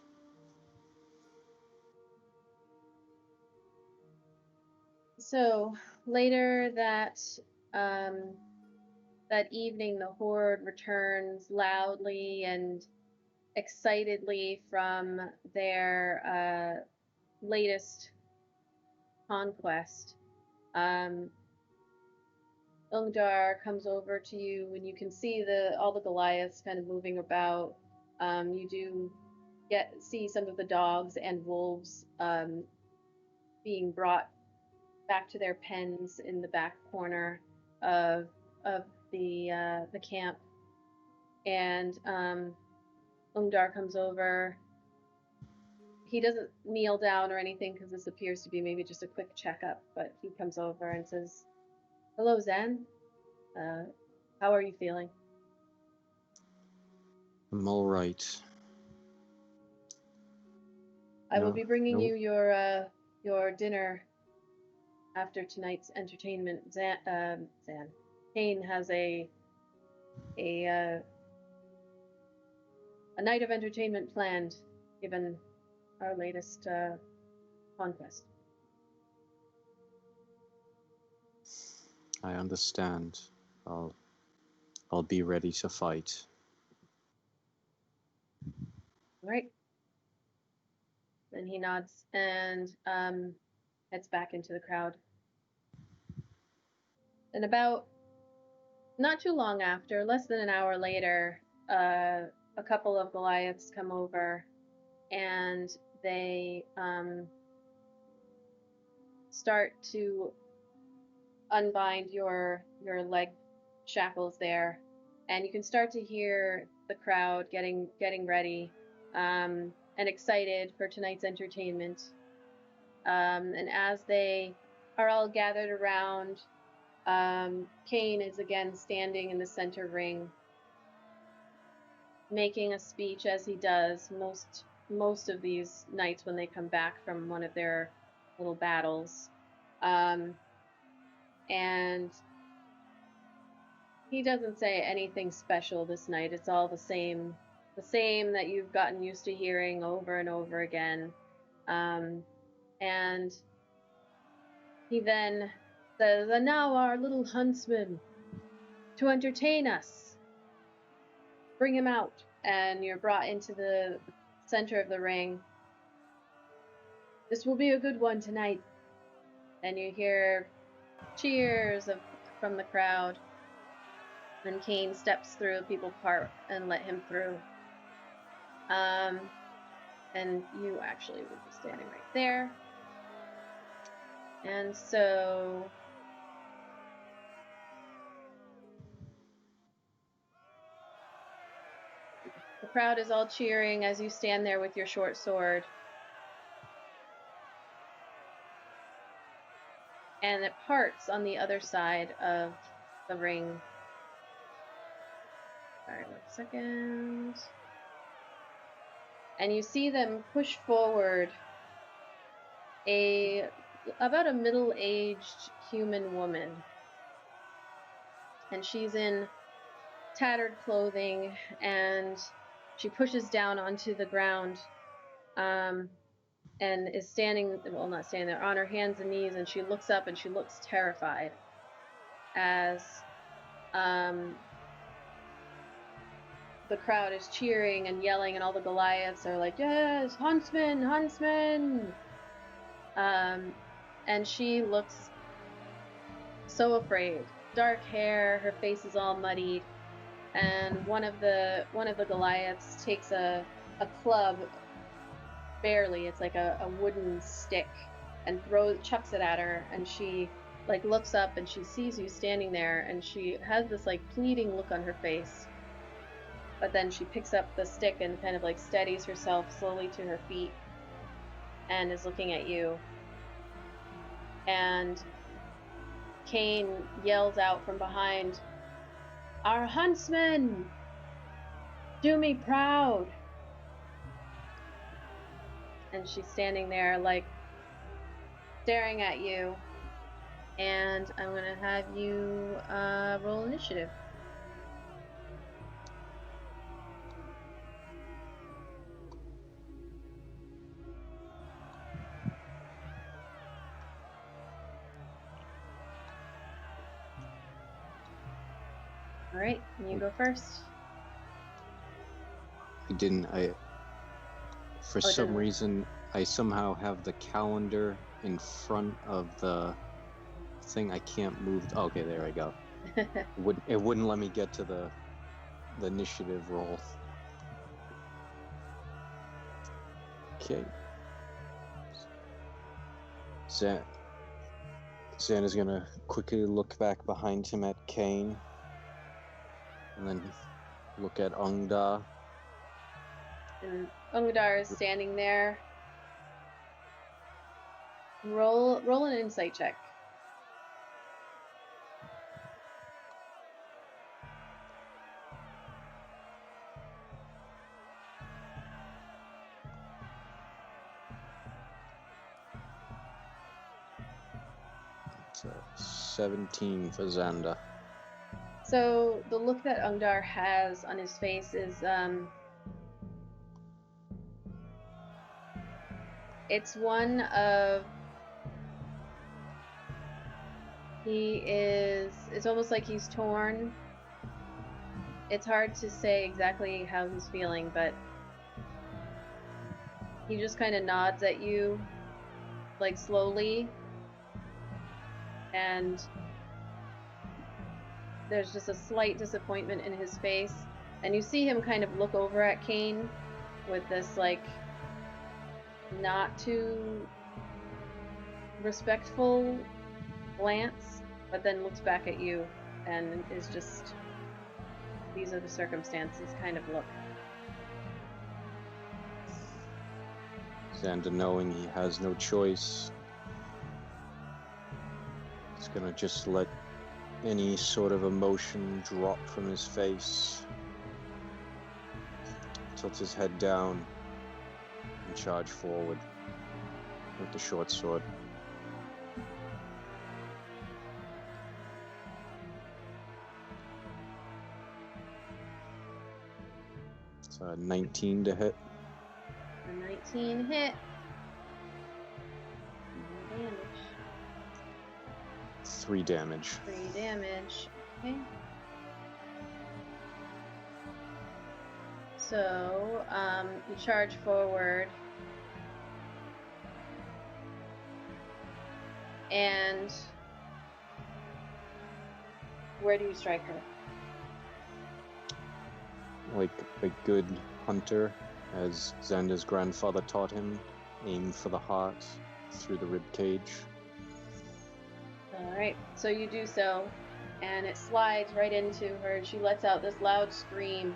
So later that evening, the horde returns loudly and excitedly from their latest conquest. Ungdar comes over to you, and you can see all the Goliaths kind of moving about. You do see some of the dogs and wolves being brought back to their pens in the back corner of the camp. And Ungdar comes over. He doesn't kneel down or anything because this appears to be maybe just a quick checkup, but he comes over and says, "Hello, Zan. How are you feeling?" I'm all right. I will be bringing you your dinner after tonight's entertainment. Zan. Cain has a night of entertainment planned, given our latest conquest. I understand. I'll be ready to fight. All right. Then he nods and heads back into the crowd. And about not too long after, less than an hour later, a couple of Goliaths come over, and they start to unbind your leg shackles there, and you can start to hear the crowd getting ready and excited for tonight's entertainment. And as they are all gathered around, Cain is again standing in the center ring, making a speech, as he does most of these nights when they come back from one of their little battles. And he doesn't say anything special this night. It's all the same that you've gotten used to hearing over and over again. And he then says, "And now our little huntsman, to entertain us. Bring him out." And you're brought into the center of the ring. "This will be a good one tonight." And you hear cheers from the crowd. And Kane steps through, people part and let him through. And you actually would be standing right there. And so the crowd is all cheering as you stand there with your short sword. And it parts on the other side of the ring. Sorry, 1 second. And you see them push forward about a middle-aged human woman. And she's in tattered clothing, and she pushes down onto the ground, and is standing, well, not standing there, on her hands and knees, and she looks up and she looks terrified as the crowd is cheering and yelling, and all the Goliaths are like, "Yes, Huntsman, Huntsman!" And she looks so afraid. Dark hair, her face is all muddied, and one of the Goliaths takes a club, barely, it's like a wooden stick, and chucks it at her, and she like looks up and she sees you standing there, and she has this like pleading look on her face. But then she picks up the stick and kind of like steadies herself slowly to her feet and is looking at you. And Kane yells out from behind, "Our huntsman! Do me proud!" And she's standing there like staring at you. And I'm going to have you roll initiative. All right, you go first. For some reason, I somehow have the calendar in front of the thing. I can't move. Okay, there I go. It wouldn't let me get to the initiative roll. Okay. Zan is gonna quickly look back behind him at Kane, and then look at Ungda. And Ungdar is standing there. Roll an insight check. It's 17 for Xanda. So the look that Ungdar has on his face is it's one of, it's almost like he's torn. It's hard to say exactly how he's feeling, but he just kind of nods at you, like slowly, and there's just a slight disappointment in his face, and you see him kind of look over at Kane with this like not too respectful glance, but then looks back at you and is just, these are the circumstances kind of look. Xanda, knowing he has no choice, he's gonna just let any sort of emotion drop from his face. tilts his head down and charge forward with the short sword. It's a 19 to hit. A 19 hit. No damage. 3 damage. 3 damage. Okay. So, you charge forward. And where do you strike her? Like a good hunter, as Xander's grandfather taught him, aim for the heart through the rib cage. Alright, so you do so, and it slides right into her, and she lets out this loud scream,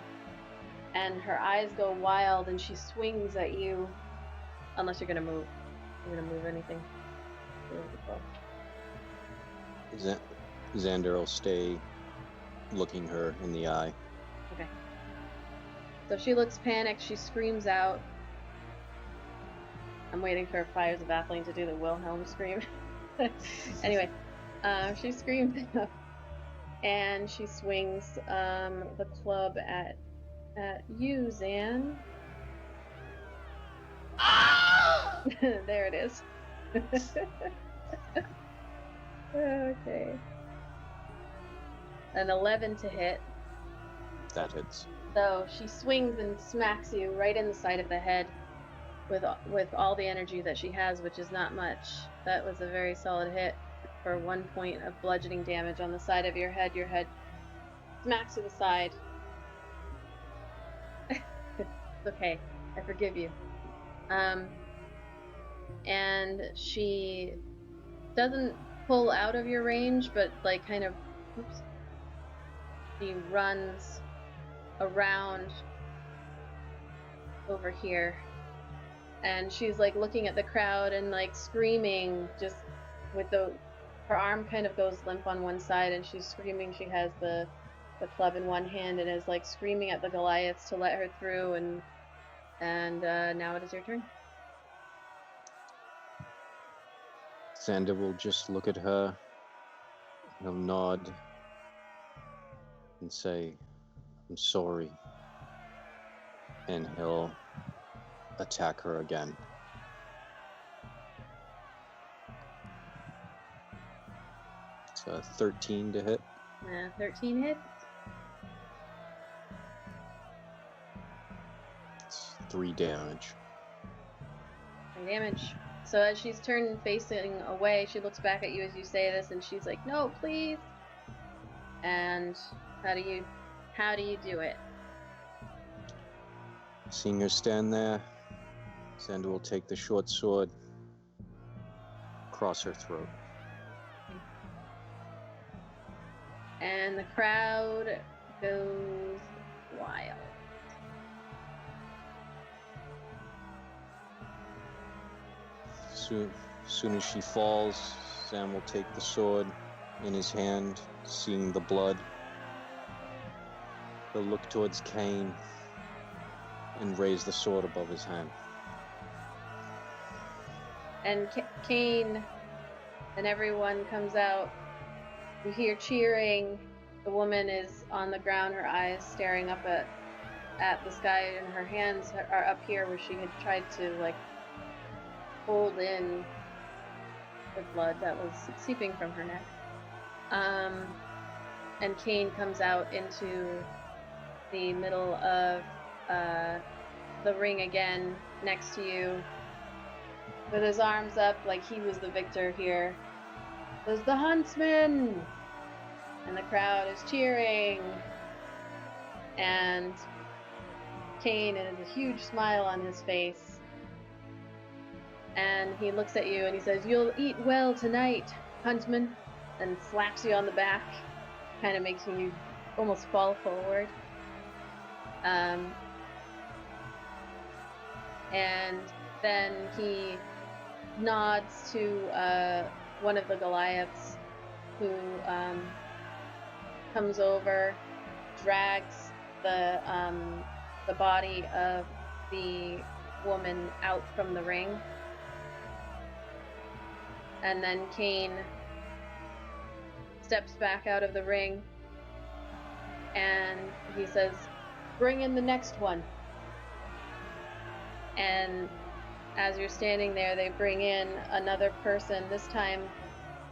and her eyes go wild, and she swings at you. Unless you're gonna move. You're gonna move anything. Xander will stay looking her in the eye. Okay. So she looks panicked, she screams out. I'm waiting for Fires of Baffling to do the Wilhelm scream. Anyway, she screams out, and she swings the club at you, Zan. There it is. Okay. An 11 to hit. That hits. So she swings and smacks you right in the side of the head with all the energy that she has, which is not much. That was a very solid hit for 1 point of bludgeoning damage on the side of your head. Your head smacks to the side. It's okay. I forgive you. And she doesn't pull out of your range, but like kind of, she runs around over here, and she's like looking at the crowd and like screaming, just with her arm kind of goes limp on one side, and she's screaming. She has the club in one hand and is like screaming at the Goliaths to let her through, and now it is your turn. Xander will just look at her. He'll nod and say, "I'm sorry." And he'll attack her again. It's a 13 to hit. 13 hits. It's 3 damage. 3 damage. So as she's turned facing away, she looks back at you as you say this, and she's like, "No, please." And how do you do it? Seeing her stand there, Xander will take the short sword, cross her throat. And the crowd goes wild. Soon as she falls, Sam will take the sword in his hand, seeing the blood. He'll look towards Cain and raise the sword above his hand. And Cain and everyone comes out. You hear cheering. The woman is on the ground, her eyes staring up at the sky, and her hands are up here where she had tried to like hold in the blood that was seeping from her neck. And Cain comes out into the middle of the ring again, next to you, with his arms up like he was the victor here. There's the Huntsman! And the crowd is cheering. And Cain has a huge smile on his face. And he looks at you and he says, "You'll eat well tonight, Huntsman," and slaps you on the back, kind of making you almost fall forward. And then he nods to one of the Goliaths, who comes over, drags the the body of the woman out from the ring. And then Kane steps back out of the ring and he says, "Bring in the next one." And as you're standing there, they bring in another person, this time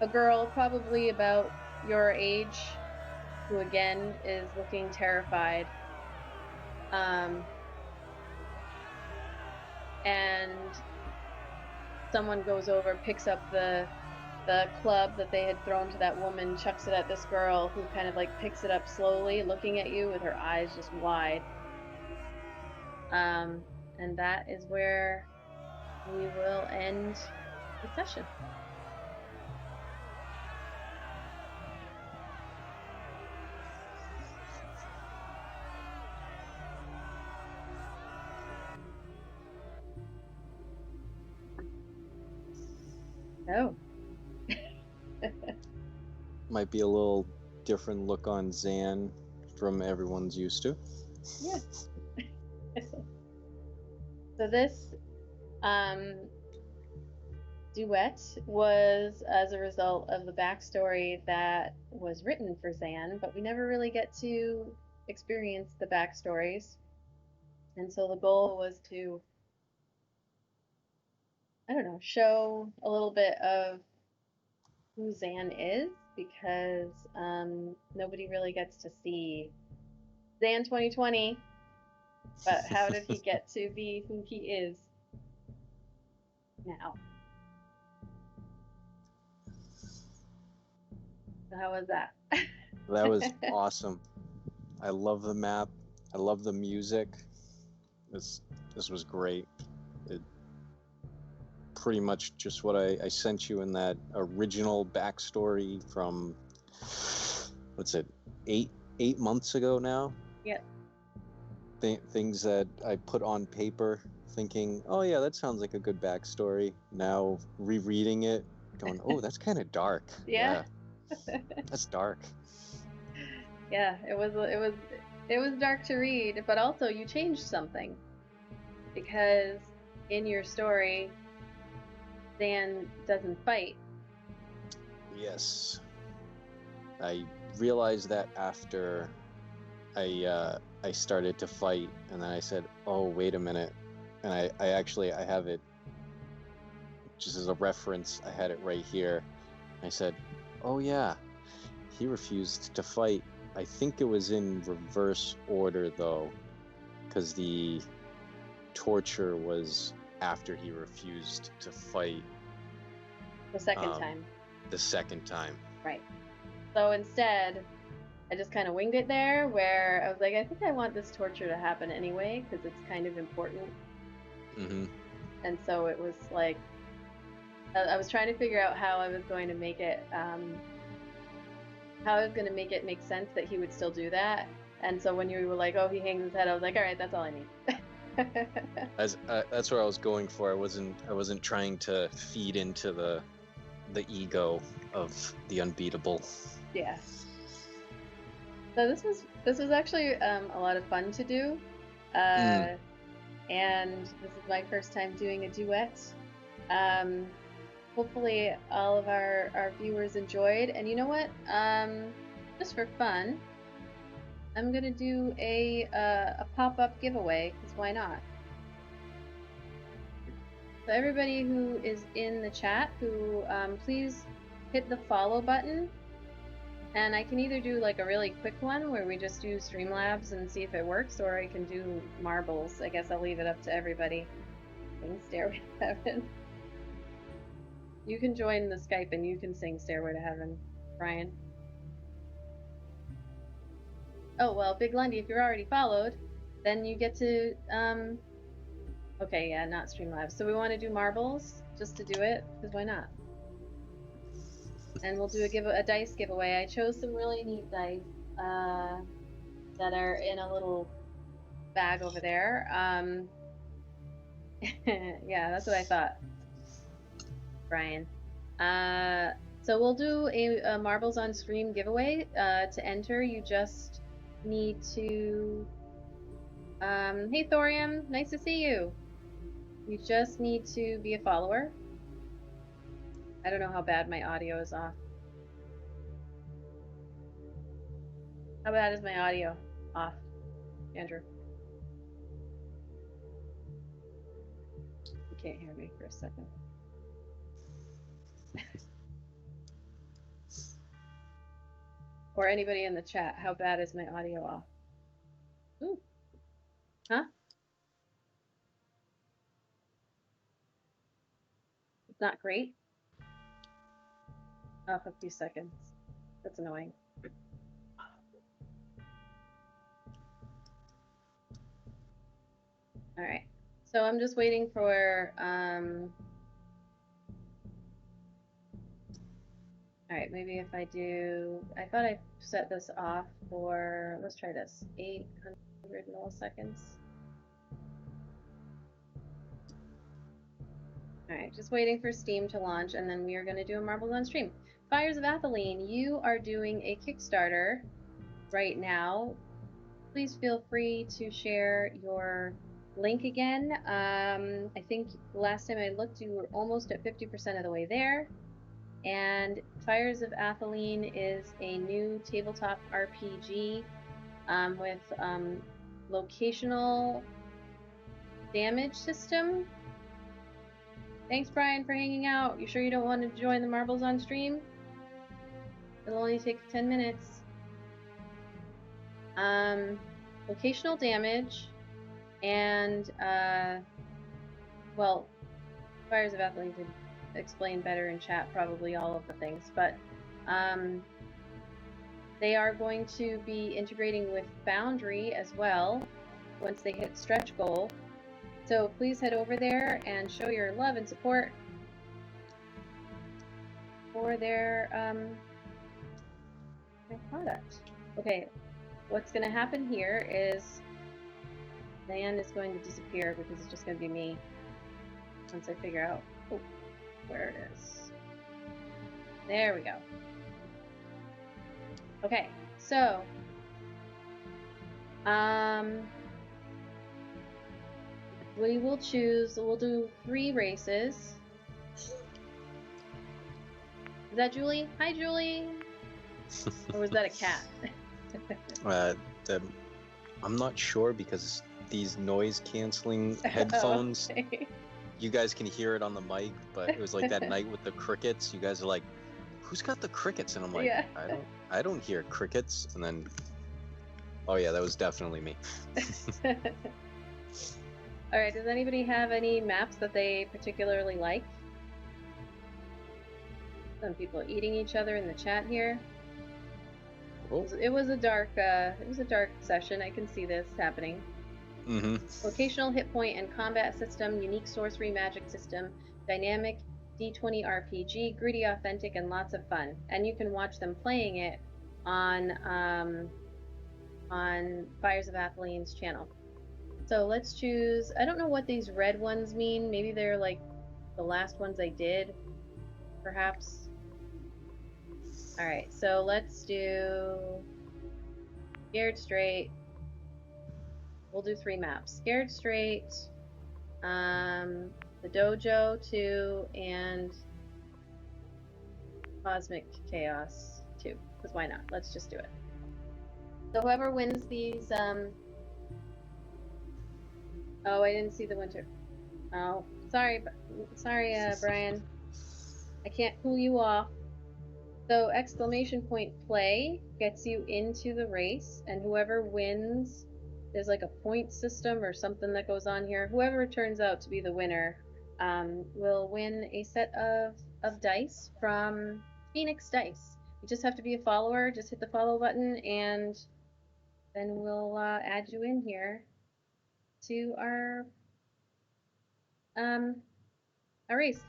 a girl probably about your age, who again is looking terrified. And someone goes over, picks up the club that they had thrown to that woman, chucks it at this girl, who kind of like picks it up slowly, looking at you with her eyes just wide. And that is where we will end the session. Oh. Might be a little different look on Zan from everyone's used to. Yeah. So this duet was as a result of the backstory that was written for Zan, but we never really get to experience the backstories. And so the goal was to, I don't know, show a little bit of who Zan is, because nobody really gets to see Zan 2020, but how did he get to be who he is now? So how was that? That was awesome. I love the map. I love the music. This was great. It pretty much just what I sent you in that original backstory from, what's it, eight months ago now? Yep. Things that I put on paper thinking, oh yeah, that sounds like a good backstory. Now rereading it, going, oh, that's kind of dark. Yeah. That's dark. Yeah, it was dark to read, but also you changed something, because in your story, Zan doesn't fight. Yes. I realized that after I started to fight, and then I said, oh, wait a minute. And I have it just as a reference. I had it right here. I said, oh yeah, he refused to fight. I think it was in reverse order though, because the torture was after he refused to fight. The second time. The second time. Right. So instead, I just kind of winged it there, where I was like, I think I want this torture to happen anyway, because it's kind of important. Mm-hmm. And so it was like, I was trying to figure out how I was going to make it, make sense that he would still do that. And so when you were like, oh, he hangs his head, I was like, all right, that's all I need. That's what I was going for. I wasn't trying to feed into the ego of the unbeatable. Yeah. So this was actually a lot of fun to do, and this is my first time doing a duet. Hopefully all of our viewers enjoyed, and you know what? Just for fun, I'm gonna do a pop-up giveaway, because why not? So everybody who is in the chat, who please hit the follow button, and I can either do like a really quick one where we just do Streamlabs and see if it works, or I can do marbles. I guess I'll leave it up to everybody. Sing Stairway to Heaven. You can join the Skype and you can sing Stairway to Heaven, Brian. Oh, well, Big Lundy, if you're already followed, then you get to, okay, yeah, not Streamlabs. So we want to do marbles, just to do it, because why not? And we'll do a dice giveaway. I chose some really neat dice that are in a little bag over there. Yeah, that's what I thought, Brian. So we'll do a Marbles on Stream giveaway. To enter, you just need to Hey Thorium, nice to see you. You just need to be a follower. I don't know how bad my audio is off. How bad is my audio off, Andrew? You can't hear me for a second. Or anybody in the chat, how bad is my audio off? Ooh. Huh? It's not great? Off a few seconds. That's annoying. All right. So I'm just waiting for, all right, maybe if I do, I thought I set this off for, let's try this, 800 milliseconds. All right, just waiting for Steam to launch, and then we are going to do a Marbles on Stream. Fires of Atheline, you are doing a Kickstarter right now. Please feel free to share your link again. I think last time I looked, you were almost at 50% of the way there. And Fires of Atheline is a new tabletop RPG with locational damage system. Thanks, Brian, for hanging out. You sure you don't want to join the Marbles on Stream? It'll only take 10 minutes. Locational damage and, well, Fires of Atheline could explain better in chat probably all of the things, but they are going to be integrating with Foundry as well once they hit stretch goal. So please head over there and show your love and support for their product. Okay, what's going to happen here is Zan is going to disappear because it's just going to be me once I figure out where it is. There we go. Okay, so we will choose, we'll do 3 races. Is that Julie? Hi, Julie! Or was that a cat? I'm not sure because these noise canceling headphones, Okay. you guys can hear it on the mic, but it was like that night with the crickets. You guys are like, who's got the crickets? And I'm like, Yeah. I don't hear crickets. And then, oh yeah, that was definitely me. All right, does anybody have any maps that they particularly like? Some people eating each other in the chat here. Oh. It was a dark session. I can see this happening. Mm-hmm. Locational hit point and combat system, unique sorcery magic system, dynamic D20 RPG, gritty, authentic, and lots of fun. And you can watch them playing it on Fires of Atheline's channel. So let's choose. I don't know what these red ones mean. Maybe they're like the last ones I did, perhaps. All right, so let's do Scared Straight. We'll do 3 maps. Scared Straight, the Dojo 2, and Cosmic Chaos 2. Because why not? Let's just do it. So whoever wins these, oh, I didn't see the winter. Oh, sorry, Brian. I can't cool you off. So !play gets you into the race, and whoever wins, there's like a point system or something that goes on here. Whoever turns out to be the winner will win a set of dice from Phoenix Dice. You just have to be a follower. Just hit the follow button, and then we'll add you in here to our race.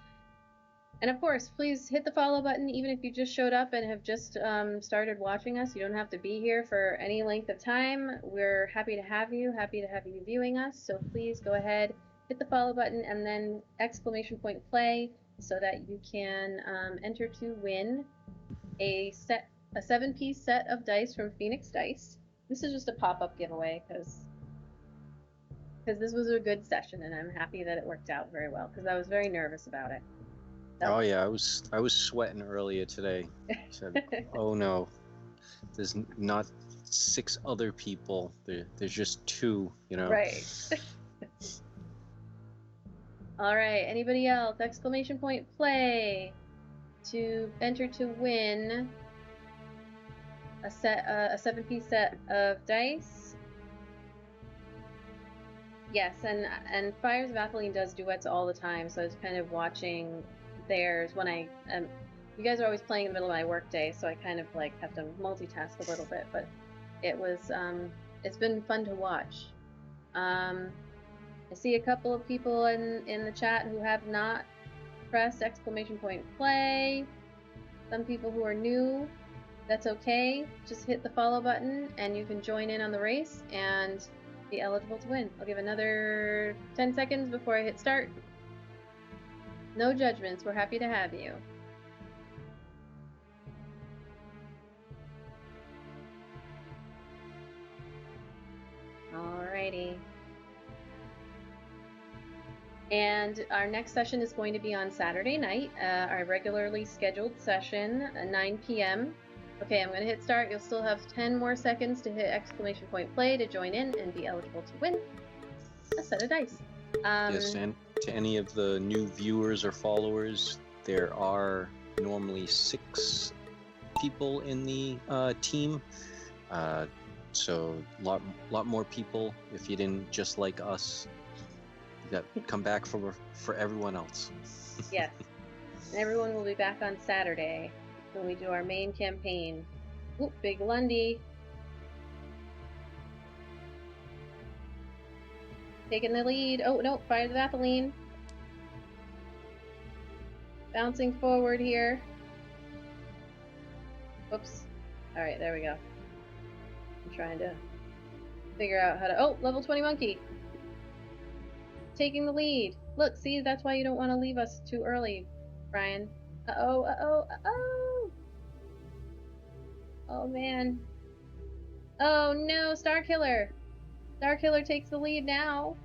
And of course, please hit the follow button even if you just showed up and have just started watching us. You don't have to be here for any length of time. We're happy to have you viewing us. So please go ahead, hit the follow button, and then !play so that you can enter to win a 7-piece set of dice from Phoenix Dice. This is just a pop-up giveaway because because this was a good session, and I'm happy that it worked out very well, because I was very nervous about it. So. Oh yeah, I was sweating earlier today. Said, oh no, there's not 6 other people. There's just 2. You know. Right. All right. Anybody else? Exclamation point play to enter to win a 7-piece set of dice. Yes, and Fires of Atheline does duets all the time, so I was kind of watching theirs when I you guys are always playing in the middle of my work day, so I kind of like have to multitask a little bit, but it was it's been fun to watch. I see a couple of people in the chat who have not pressed exclamation point play. Some people who are new, that's okay. Just hit the follow button and you can join in on the race and be eligible to win. I'll give another 10 seconds before I hit start. No judgments, we're happy to have you. Alrighty. And our next session is going to be on Saturday night, our regularly scheduled session, 9 p.m. Okay, I'm going to hit start. You'll still have 10 more seconds to hit exclamation point play to join in and be eligible to win a set of dice. Yes, and to any of the new viewers or followers, there are normally 6 people in the team. So lot more people. If you didn't just like us, you got to come back for everyone else. Yes. And everyone will be back on Saturday when we do our main campaign. Oop, Big Lundy. Taking the lead. Oh, no, Fires of Atheline. Bouncing forward here. Whoops. Alright, there we go. I'm trying to figure out how to... Oh, level 20 monkey. Taking the lead. Look, see, that's why you don't want to leave us too early, Brian. Uh-oh, uh-oh, uh-oh! Oh, man. Oh, no, Starkiller. Starkiller takes the lead now.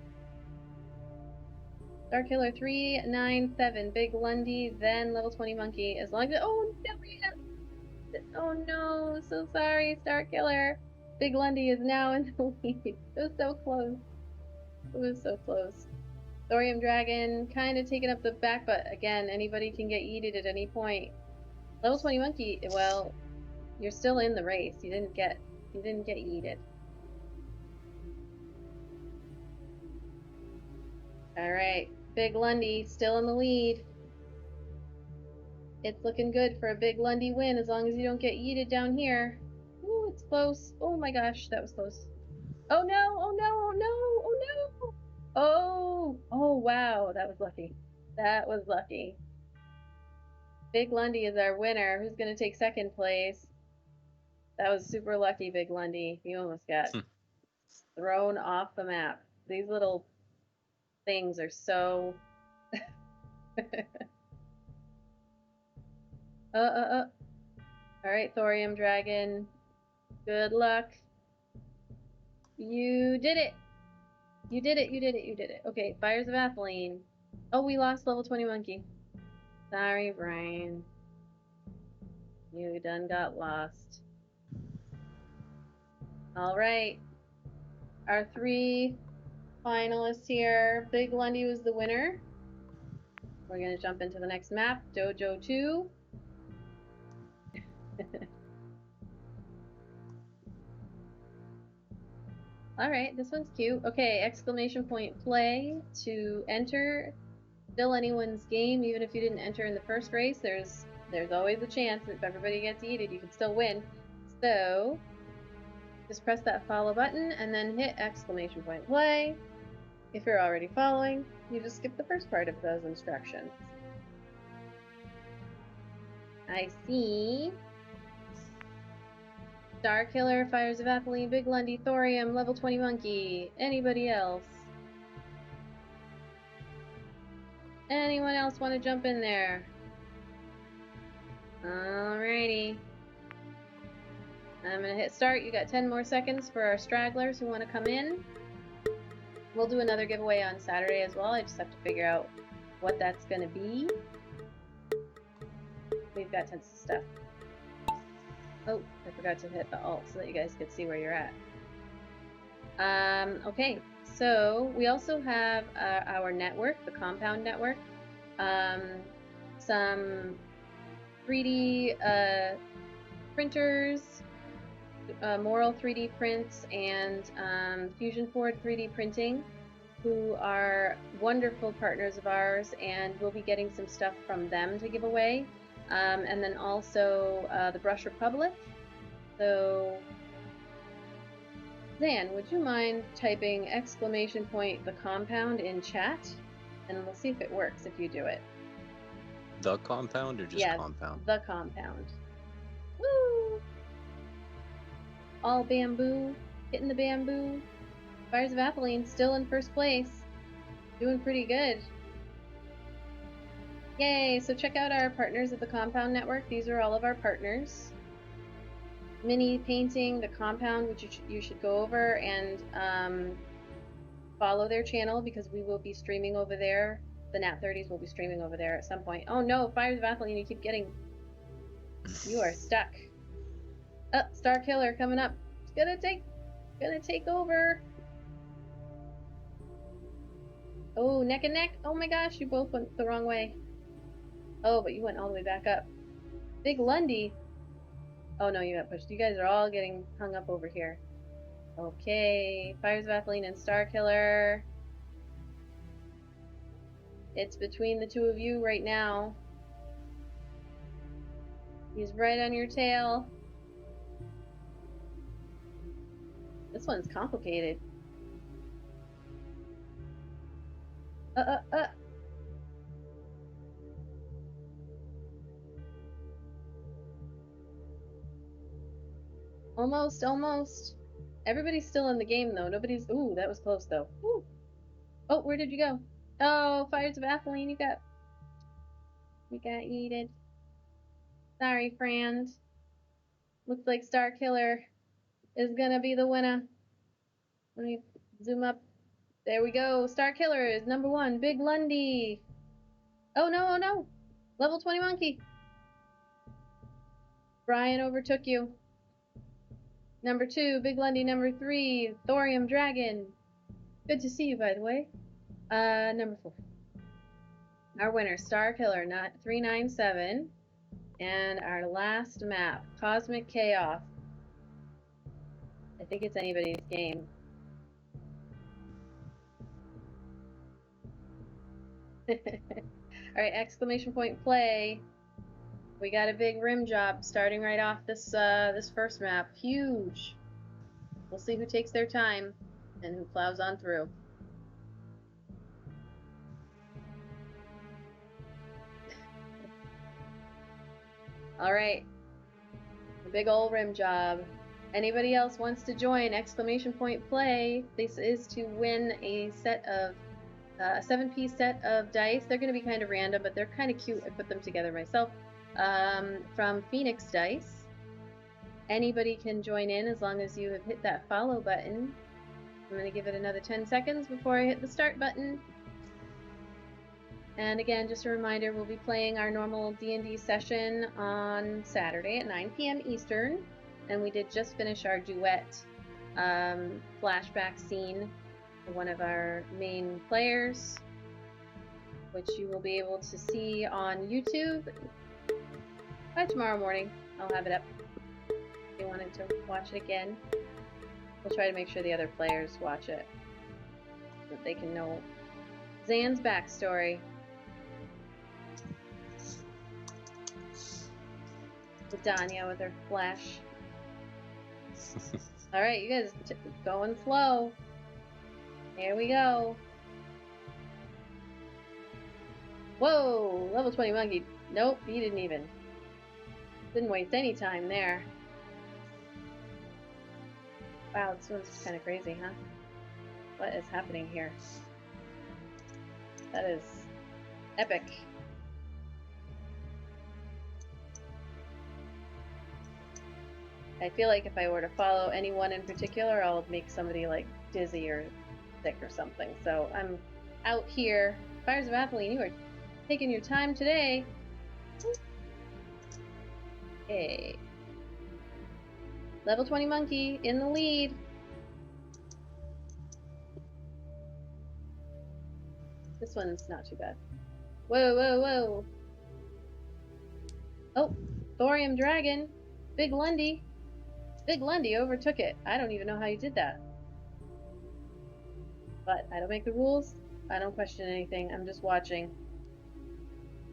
Starkiller 397, Big Lundy, then level 20 monkey. As long as... Oh, no, oh, no, so sorry, Starkiller. Big Lundy is now in the lead. It was so close. It was so close. Thorium Dragon kind of taking up the back, but again, anybody can get yeeted at any point. Level 20 monkey, well, you're still in the race. You didn't get yeeted. All right, Big Lundy still in the lead. It's looking good for a Big Lundy win as long as you don't get yeeted down here. Ooh, it's close. Oh my gosh, that was close. Oh no, oh no, oh no, oh no. Oh wow, that was lucky. That was lucky. Big Lundy is our winner. Who's going to take second place? That was super lucky, Big Lundy. You almost got thrown off the map. These little things are so... Alright, Thorium Dragon. Good luck. You did it! You did it, you did it, you did it. Okay, Fires of Atheline. Oh, we lost level 20 monkey. Sorry, Brian. You done got lost. Alright. Our 3 finalists here. Big Lundy was the winner. We're going to jump into the next map, Dojo 2. Alright, this one's cute. Okay, exclamation point play to enter. Still anyone's game, even if you didn't enter in the first race, there's always a chance that if everybody gets yeeted, you can still win. So, just press that follow button and then hit exclamation point play. If you're already following, you just skip the first part of those instructions. I see. Starkiller, Fires of Atheline, Big Lundy, Thorium, level 20 monkey. Anybody else? Anyone else want to jump in there? Alrighty. I'm gonna hit start. You got 10 more seconds for our stragglers who want to come in. We'll do another giveaway on Saturday as well. I just have to figure out what that's going to be. We've got tons of stuff. Oh, I forgot to hit the alt so that you guys could see where you're at. Okay, so we also have our network, the Compound Network. Some 3D printers, Moral 3D prints, and Fusion Forward 3D printing, who are wonderful partners of ours, and we'll be getting some stuff from them to give away. And then also the Brush Republic. So, Zan, would you mind typing !the compound in chat? And we'll see if it works if you do it. The compound or just compound? The compound. Woo! All bamboo, hitting the bamboo. Fires of Atheline still in first place. Doing pretty good. Yay! So check out our partners at the Compound Network. These are all of our partners. Mini Painting, the Compound, which you should go over and follow their channel because we will be streaming over there. The Nat 30s will be streaming over there at some point. Oh no, Fires of Atheline, you keep getting... You are stuck. Star Killer coming up. It's gonna take over. Oh, neck and neck. Oh my gosh, you both went the wrong way. Oh, but you went all the way back up. Big Lundy. Oh no, you got pushed. You guys are all getting hung up over here. Okay, Fires of Atheline and Star Killer. It's between the two of you right now. He's right on your tail. This one's complicated. Almost. Everybody's still in the game though. Nobody's... Ooh, that was close though. Ooh. Oh, where did you go? Oh, Fires of Atheline, you got yeeted. Sorry, friend. Looks like Star Killer is gonna be the winner. Let me zoom up. There we go. Star Killer is number 1. Big Lundy. Oh no. Level 20 monkey. Brian overtook you. Number 2, Big Lundy. Number 3, Thorium Dragon. Good to see you, by the way. Number 4. Our winner, Star Killer, 397. And our last map, Cosmic Chaos. I think it's anybody's game. Alright, !play. We got a big rim job starting right off this this first map. Huge. We'll see who takes their time and who plows on through. Alright. A big old rim job. Anybody else wants to join !play? This is to win a set of a 7-piece set of dice. They're going to be kind of random, but they're kind of cute. I put them together myself. From Phoenix Dice. Anybody can join in as long as you have hit that follow button. I'm going to give it another 10 seconds before I hit the start button. And again, just a reminder, we'll be playing our normal D&D session on Saturday at 9 p.m. Eastern. And we did just finish our Duet flashback scene for one of our main players, which you will be able to see on YouTube. By tomorrow morning, I'll have it up if you wanted to watch it again. We'll try to make sure the other players watch it so that they can know Zan's backstory. With Danya with her flash. Alright, you guys going slow. Here we go. Whoa! Level 20 monkey. Nope, he didn't waste any time there. Wow, this one's kind of crazy, huh? What is happening here? That is epic. I feel like if I were to follow anyone in particular, I'll make somebody like dizzy or sick or something. So I'm out here. Fires of Atheline, you are taking your time today. Okay. Level 20 monkey in the lead. This one's not too bad. Whoa, whoa, whoa. Oh, thorium dragon. Big Lundy. Big Lundy overtook it. I don't even know how you did that. But I don't make the rules. I don't question anything. I'm just watching.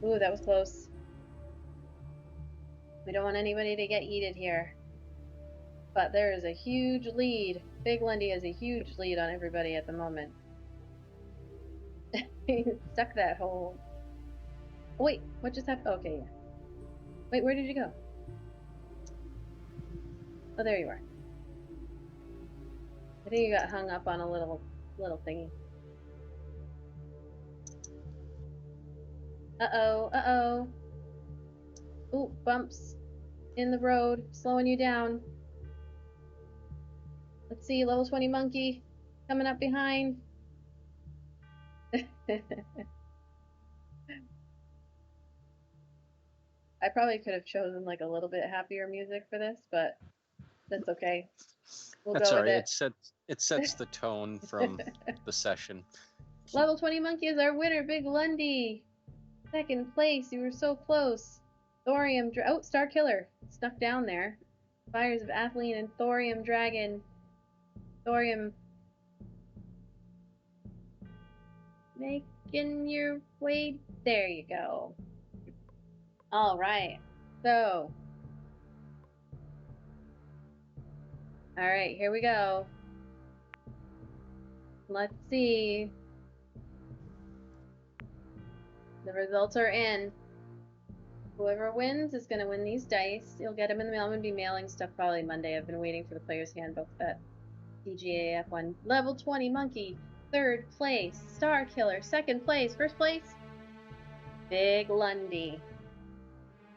Ooh, that was close. We don't want anybody to get yeeted here. But there is a huge lead. Big Lundy has a huge lead on everybody at the moment. He stuck that hole. Oh, wait, what just happened? Okay, yeah. Wait, where did you go? Oh, there you are. I think you got hung up on a little thingy. Uh-oh, uh-oh. Ooh, bumps in the road, slowing you down. Let's see, level 20 monkey coming up behind. I probably could have chosen like a little bit happier music for this, but that's okay. We'll That's go all with right. it. It sets the tone from the session. Level 20 monkey is our winner, Big Lundy. Second place, you were so close. Thorium, oh, Star Killer snuck down there. Fires of Atheline and Thorium Dragon. Thorium making your way. There you go. All right. So, all right, here we go. Let's see. The results are in. Whoever wins is going to win these dice. You'll get them in the mail. I'm going to be mailing stuff probably Monday. I've been waiting for the player's handbook that DGAF won. Level 20 monkey. Third place. Star Killer. Second place. First place. Big Lundy.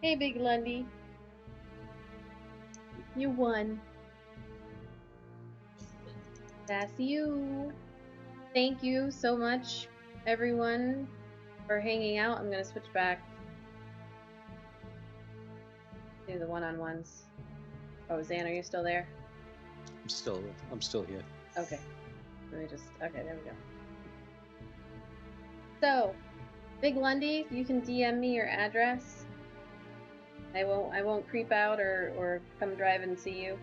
Hey, Big Lundy. You won. That's you. Thank you so much, everyone, for hanging out. I'm going to switch back to the one-on-ones. Oh, Zan, are you still there? I'm still here. Okay. Let me just, okay, there we go. So, Big Lundy, you can DM me your address. I won't creep out or come drive and see you.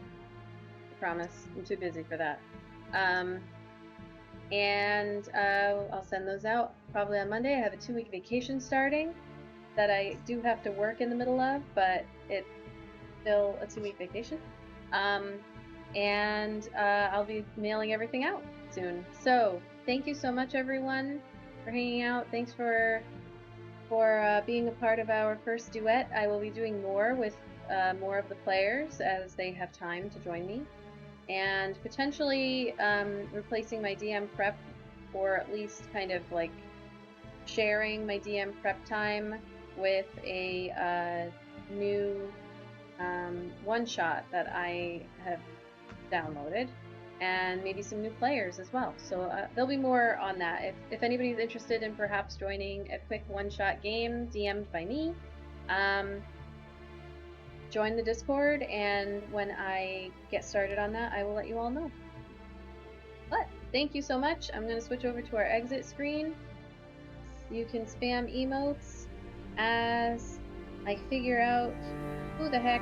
I promise. I'm too busy for that. And I'll send those out probably on Monday. I have a 2-week vacation starting that I do have to work in the middle of, but it's still a 2-week vacation. And I'll be mailing everything out soon. So thank you so much, everyone, for hanging out. Thanks for being a part of our first duet. I will be doing more with more of the players as they have time to join me, and potentially replacing my DM prep, or at least kind of like sharing my DM prep time with a new one-shot that I have downloaded, and maybe some new players as well. So there'll be more on that. If anybody's interested in perhaps joining a quick one-shot game DM'd by me, join the Discord, and when I get started on that, I will let you all know. But thank you so much. I'm going to switch over to our exit screen. You can spam emotes as I figure out who the heck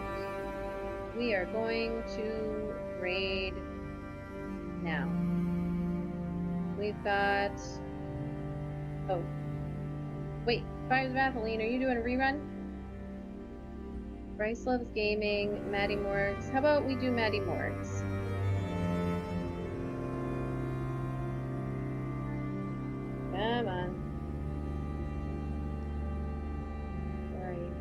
we are going to raid now. We've got... Oh. Wait, Fires of Atheline, are you doing a rerun? Bryce loves gaming. Maddie Morgs. How about we do Maddie Morgs? Come on. Where are you?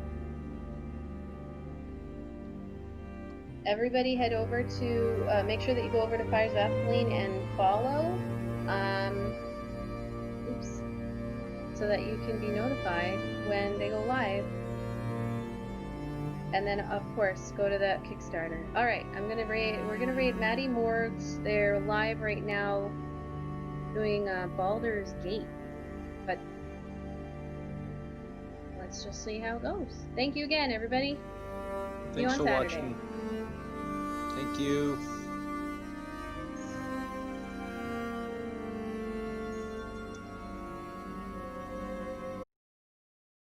Everybody head over to, make sure that you go over to Fires of Atheline and follow. Oops. So that you can be notified when they go live. And then, of course, go to that Kickstarter. Alright, we're gonna raid Maddie Morgs. They're live right now doing Baldur's Gate. But let's just see how it goes. Thank you again, everybody. See you Thanks on for Saturday. watching. Thank you.